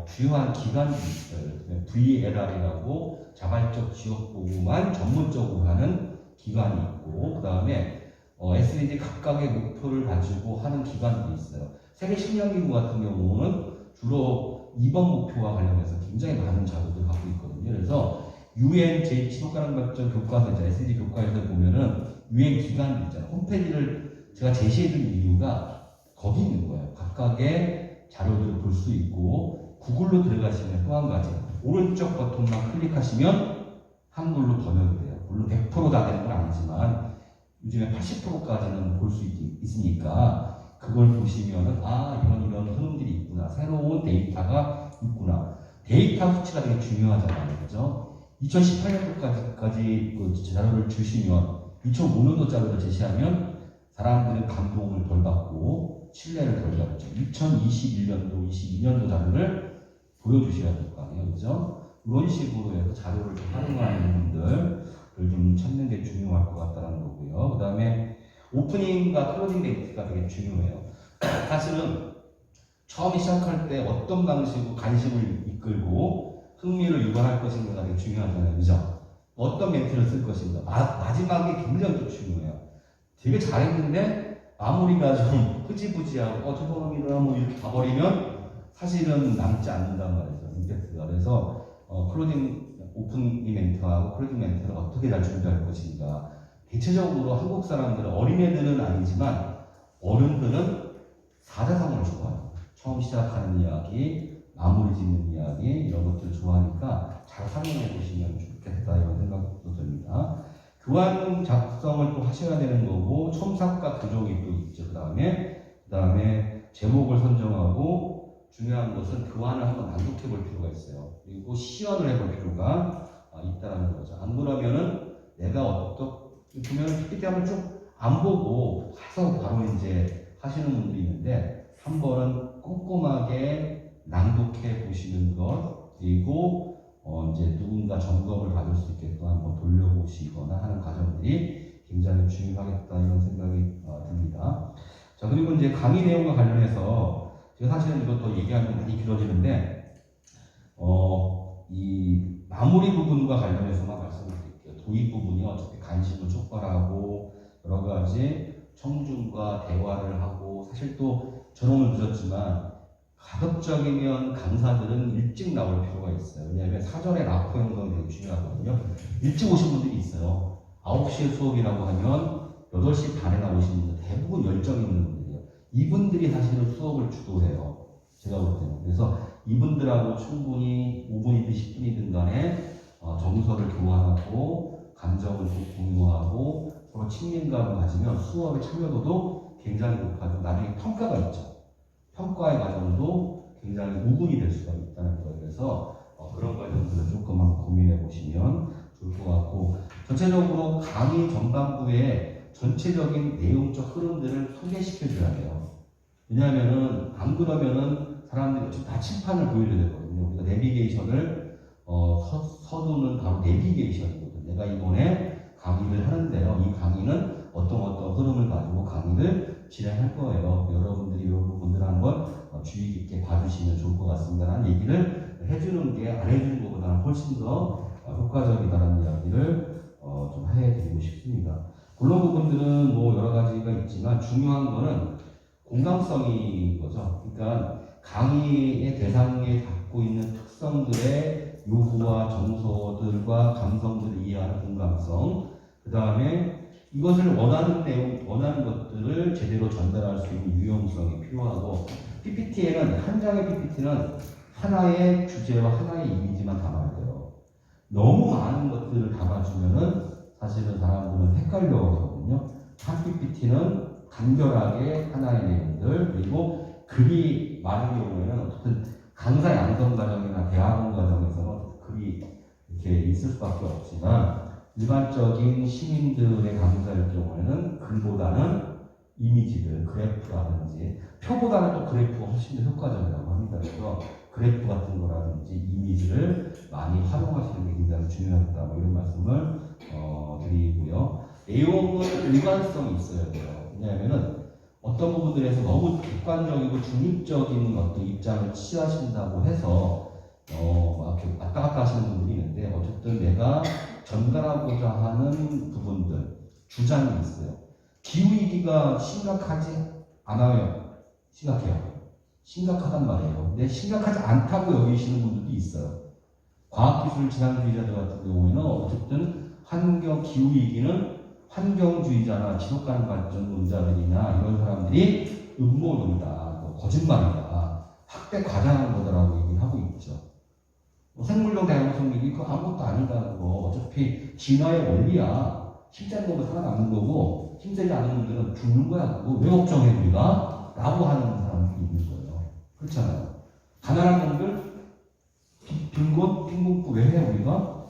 S14: 주요한 기관들이 있어요. VLR이라고 자발적 지역 보고만 전문적으로 하는 기관이 있고 그 다음에 SDG 각각의 목표를 가지고 하는 기관들이 있어요. 세계 식량기구 같은 경우는 주로 2번 목표와 관련해서 굉장히 많은 자료들을 갖고 있거든요. 그래서 UN 제7호가능 발전 교과서, SDG 교과에서 보면은 UN 기관들 있잖아요. 홈페이지를 제가 제시해드린 이유가 거기 있는 거예요. 각각의 자료들을 볼 수 있고 구글로 들어가시면 또 한 가지 오른쪽 버튼만 클릭하시면 한글로 번역이 돼요. 물론 100% 다 되는 건 아니지만 요즘에 80%까지는 볼 수 있으니까 그걸 보시면은 이런 흐름들이 있구나. 새로운 데이터가 있구나. 데이터 수치가 되게 중요하잖아요. 그죠? 2018년도까지 그 자료를 주시면 2005년도 자료를 제시하면 사람들은 감동을 덜 받고 신뢰를 덜 받죠. 2021년도, 22년도 자료를 보여주셔야 될 거 아니에요. 그죠? 이런 식으로 해서 자료를 좀 활용하는 분들을 좀 찾는 게 중요할 것 같다는 거고요. 그 다음에 오프닝과 클로징 데이트가 되게 중요해요. 사실은 처음 시작할 때 어떤 방식으로 관심을 이끌고 흥미를 유발할 것인가가 되게 중요하잖아요. 그죠? 어떤 멘트를 쓸 것인가. 마지막에 굉장히 또 중요해요. 되게 잘했는데 마무리가 좀 흐지부지하고 저놈이라 뭐 이렇게 가버리면 사실은 남지 않는단 말이죠. 임팩트가. 그래서 클로징 오픈 이벤트하고 클로징 이벤트를 어떻게 잘 준비할 것인가. 대체적으로 한국 사람들은 어린애들은 아니지만 어른들은 사자성어를 좋아해요. 처음 시작하는 이야기, 마무리 짓는 이야기 이런 것들을 좋아하니까 잘 활용해 보시면 좋겠다 이런 생각도 듭니다. 교환 작성을 또 하셔야 되는 거고 첨삭과 교정이 또 있죠. 그 다음에 제목을 선정하고 중요한 것은 교환을 한번 낭독해 볼 필요가 있어요. 그리고 시연을 해볼 필요가 있다는 거죠. 안 그러면은 내가 어떻게 보면 PPT 한번 쭉 안 보고 가서 바로 이제 하시는 분들이 있는데 한 번은 꼼꼼하게 낭독해 보시는 것 그리고 이제 누군가 점검을 받을 수 있게끔 한번 돌려보시거나 하는 과정들이 굉장히 중요하겠다 이런 생각이 듭니다. 자 그리고 이제 강의 내용과 관련해서 제가 사실은 이것도 얘기하는 게 많이 길어지는데 이 마무리 부분과 관련해서만 말씀드릴게요. 도입 부분이 어차피 관심을 촉발하고 여러 가지 청중과 대화를 하고 사실 또 저는 늦었지만 가급적이면 강사들은 일찍 나올 필요가 있어요. 왜냐하면 사전에 라포 형성이 되게 중요하거든요. 일찍 오신 분들이 있어요. 9시에 수업이라고 하면 8시 반에 나오시는 분들 대부분 열정 있는 분들이에요. 이분들이 사실은 수업을 주도해요. 제가 볼 때는. 그래서 이분들하고 충분히 5분이든 10분이든 간에 정서를 교환하고 감정을 공유하고 서로 친밀감을 가지면 수업의 참여도도 굉장히 높아지고 나중에 평가가 있죠. 평가의 과정도 굉장히 우군이 될 수가 있다는 거예요. 그래서 그런 과정들을 조금만 고민해 보시면 좋을 것 같고 전체적으로 강의 전반부에 전체적인 내용적 흐름들을 소개시켜 줘야 돼요. 왜냐하면은 안 그러면은 사람들이 좀 나침판을 보여줘야 되거든요. 우리가 내비게이션을 서두는 바로 내비게이션이거든요. 내가 이번에 강의를 하는데요. 이 강의는 어떤 흐름을 가지고 강의를 진행할 거예요. 여러분들이 이 부분들을 한번 주의 깊게 봐주시면 좋을 것 같습니다라는 얘기를 해주는 게 안 해주는 것보다는 훨씬 더 효과적이다라는 이야기를 좀 해드리고 싶습니다. 그런 부분들은 뭐 여러 가지가 있지만 중요한 거는 공감성인 거죠. 그러니까 강의의 대상에 갖고 있는 특성들의 요구와 정서들과 감성들을 이해하는 공감성, 그 다음에 이것을 원하는 내용, 원하는 것들을 제대로 전달할 수 있는 유용성이 필요하고 PPT에는 한 장의 PPT는 하나의 주제와 하나의 이미지만 담아야 돼요. 너무 많은 것들을 담아주면은 사실은 사람들은 헷갈려 하거든요. 한 PPT는 간결하게 하나의 내용들 그리고 글이 많은 경우에는 어쨌든 강사 양성 과정이나 대학원 과정에서는 글이 이렇게 있을 수밖에 없지만 일반적인 시민들의 강사일 경우에는 글보다는 이미지들, 그래프라든지 표보다는 또 그래프가 훨씬 더 효과적이라고 합니다. 그래서 그래프 같은 거라든지 이미지를 많이 활용하시는 게 굉장히 중요하다. 뭐 이런 말씀을 드리고요. 내용은 일관성이 있어야 돼요. 왜냐하면은 어떤 부분들에서 너무 객관적이고 중립적인 어떤 입장을 취하신다고 해서 이렇게 왔다 갔다 하시는 분들이 있는데 어쨌든 내가 전달하고자 하는 부분들, 주장이 있어요. 기후위기가 심각하지 않아요. 심각해요. 심각하단 말이에요. 근데 심각하지 않다고 여기시는 분들도 있어요. 과학기술 지상주의자들 같은 경우에는 어쨌든 기후위기는 환경주의자나 지속가능 발전론자들이나 이런 사람들이 음모론이다, 거짓말이다, 확대 과장한 거다라고 얘기를 하고 있죠. 생물종 다양성이 그거 아무것도 아니다. 그거 어차피 진화의 원리야. 힘센 놈은 살아남는 거고 힘들지 않은 놈들은 죽는 거야. 그거 왜 걱정해 우리가? 라고 하는 사람들이 있는 거예요. 그렇잖아요. 가난한 놈들 빈곤 왜 해 우리가?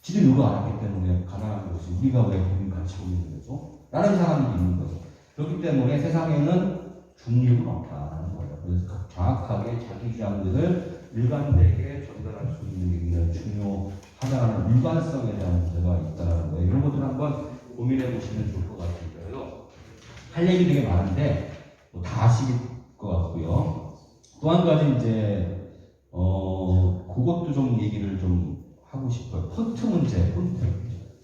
S14: 지들이 이거 안 했기 때문에 가난한 것이 우리가 왜 돈을 가지고 있는 거죠? 라는 사람들이 있는 거죠. 그렇기 때문에 세상에는 중립은 없다는 거예요. 그래서 정확하게 자기 주장들을 일관되게 전달할 수 있는 게 굉장히 중요하다는 일관성에 대한 문제가 있다는 거예요. 이런 것들 한번 고민해 보시면 좋을 것 같은데요. 할 얘기 되게 많은데 다 아실 것 같고요. 또 한 가지 이제 그것도 좀 얘기를 좀 하고 싶어요. 폰트 문제, 폰트.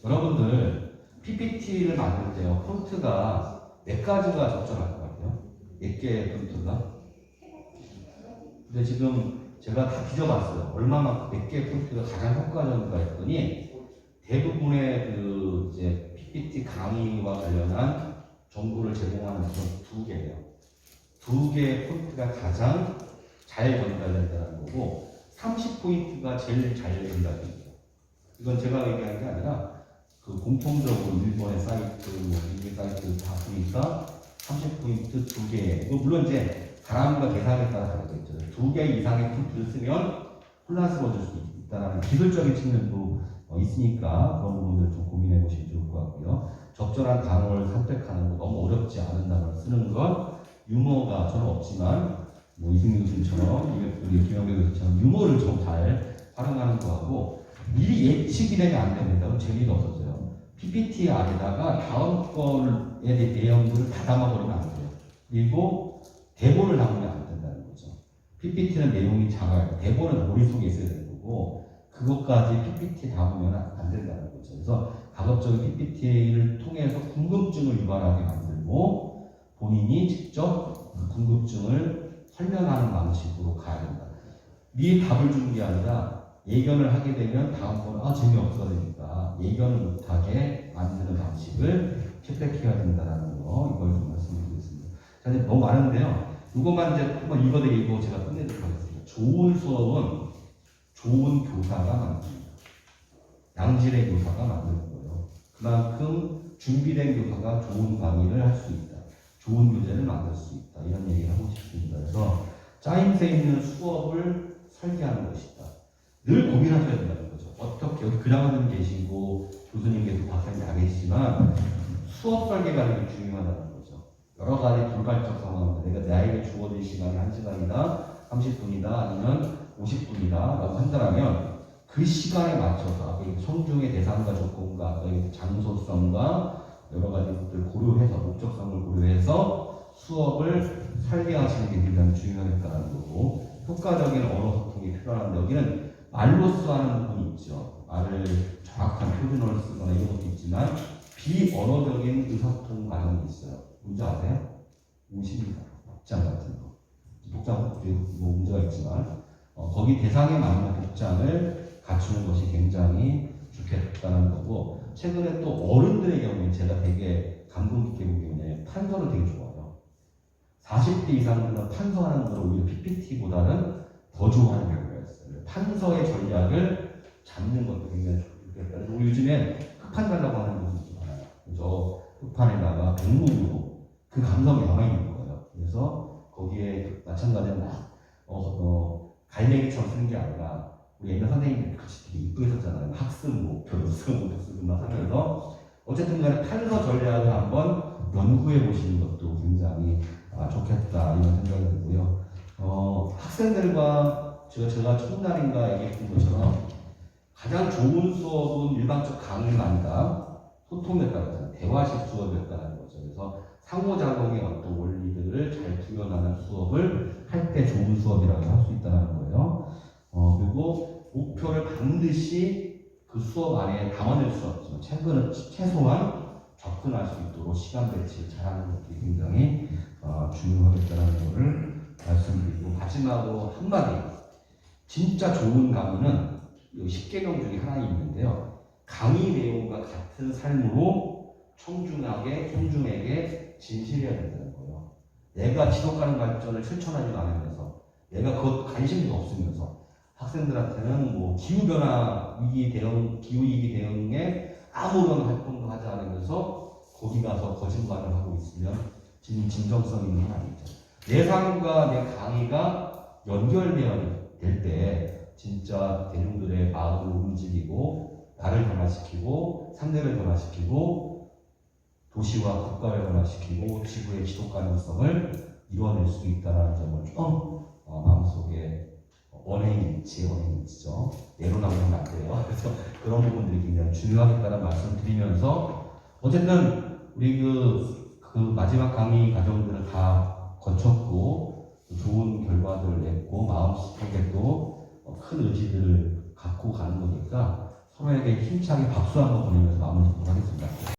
S14: 여러분들 PPT를 만들 때요. 폰트가 몇 가지가 적절할 것 같아요? 몇 개의 폰트가? 근데 지금 제가 다 뒤져봤어요. 얼마만큼 몇 개의 포인트가 가장 효과적인가 했더니 대부분의 그 이제 PPT 강의와 관련한 정보를 제공하는 것은 2개예요. 2개의 포인트가 가장 잘 전달된다는 거고 30포인트가 제일 잘 전달됩니다. 이건 제가 얘기한 게 아니라 그 공통적으로 일본의 사이트, 미국의 사이트 다 보니까 30포인트 2개. 물론 이제 사람과 계산에 따라 다르겠죠. 2개 이상의 포인트를 쓰면 혼란스러워질 수 있다는 기술적인 측면도 있으니까 그런 부분들을 좀 고민해 보시면 좋을 것 같고요. 적절한 단어를 선택하는 거, 너무 어렵지 않은 단어를 쓰는 것, 유머가 저는 없지만 뭐 이승민 교수님처럼 우리 김영배 교수님처럼 유머를 좀 잘 활용하는 거하고 미리 예측이 되면 안 됩니다. 그럼 재미가 없어져요. PPT 안에다가 다음 거에 대한 내용들을 다 담아버리면 안 돼요. 그리고 대본을 담으면 안 된다는 거죠. PPT는 내용이 작아요. 대본은 머릿속에 있어야 되는 거고 그것까지 PPT에 담으면 안 된다는 거죠. 그래서 가급적인 PPT를 통해서 궁금증을 유발하게 만들고 본인이 직접 그 궁금증을 설명하는 방식으로 가야 된다. 미리 답을 주는 게 아니라 예견을 하게 되면 다음번에 재미없어 되니까 예견을 못하게 만드는 방식을 채택해야 된다는 거 이걸 좀 말씀드리겠습니다. 자, 이제 너무 많은데요. 이것만 이제 한번 읽어드리고 제가 끝내도록 하겠습니다. 좋은 수업은 좋은 교사가 만듭니다. 양질의 교사가 만드는 거예요. 그만큼 준비된 교사가 좋은 강의를 할 수 있다. 좋은 교재를 만들 수 있다. 이런 얘기를 하고 싶습니다. 그래서 짜임새 있는 수업을 설계하는 것이다. 늘 고민하셔야 된다는 거죠. 어떻게 여기 그랑은 계시고 교수님께서 박사님 다 계시지만 수업 설계가 되게 중요하다는 거죠. 여러 가지 불발적 상황, 내가 나에게 주어진 시간이 1시간이다, 30분이다, 아니면 50분이다 라고 한다면 그 시간에 맞춰서 청중의 대상과 조건과 장소성과 여러 가지 것들을 고려해서 목적성을 고려해서 수업을 설계하시는 게 굉장히 중요하겠다는 거고 효과적인 언어 소통이 필요한데 여기는 말로써 하는 부분이 있죠. 말을 정확한 표준어를 쓰거나 이런 것도 있지만 비언어적인 의사소통 과정이 있어요. 뭔지 아세요? 무심이다. 복장 같은 거. 복장 뭐 문제가 있지만 거기 대상에 맞는 복장을 갖추는 것이 굉장히 좋겠다는 거고 최근에 또 어른들의 경우에 제가 되게 감동 깊게 본 게 판서를 되게 좋아해요. 40대 이상들은 판서하는 걸 오히려 PPT보다는 더 좋아하는 경우가 있어요. 판서의 전략을 잡는 것도 굉장히 좋겠다. 그리고 요즘엔 흑판 달라고 하는 분들이 많아요. 저 흑판에다가 백목으로 그 감성이 남아있는 거예요. 그래서 거기에 마찬가지로 갈매기처럼 쓰는 게 아니라 우리 옛날 선생님들이 같이 되게 이쁘게 썼잖아요. 학습 목표로 쓰고 막 하면서 어쨌든 간에 판서 전략을 한번 연구해 보시는 것도 굉장히 좋겠다 이런 생각이 들고요. 학생들과 제가 첫날인가 얘기했던 것처럼 가장 좋은 수업은 일반적 강의가 아니라 소통했다는 대화식 수업이었다는 거죠. 그래서 상호작용의 어떤 원리들을 잘 구현하는 수업을 할 때 좋은 수업이라고 할 수 있다는 거예요. 그리고 목표를 반드시 그 수업 안에 담아낼 수 없지만 최소한 접근할 수 있도록 시간 배치를 잘하는 것이 굉장히 중요하겠다는 것을 말씀드리고 마지막으로 한마디 진짜 좋은 강의는 10계명 중에 하나 있는데요. 강의 내용과 같은 삶으로 청중에게 진실해야 된다는 거예요. 내가 지속가능 발전을 실천하지 않으면서 내가 그것 관심도 없으면서 학생들한테는 뭐 기후변화 위기 대응, 기후위기 대응에 아무런 활동도 하지 않으면서 거기 가서 거짓말을 하고 있으면 진정성 있는 건 아니죠. 내 삶과 내 강의가 연결되어야 될 때 진짜 대중들의 마음을 움직이고 나를 변화시키고 상대를 변화시키고 도시와 국가를 변화시키고 지구의 지속 가능성을 이뤄낼 수 있다는 점을 좀 마음속에 원행일치죠. 내로남으면 안 돼요. 그래서 그런 부분들이 굉장히 중요하겠다는 말씀을 드리면서 어쨌든 우리 그 마지막 강의 과정들을 다 거쳤고 좋은 결과들을 냈고 마음속에 또 큰 의지들을 갖고 가는 거니까 서로에게 힘차게 박수 한번 보내면서 마무리하도록 하겠습니다.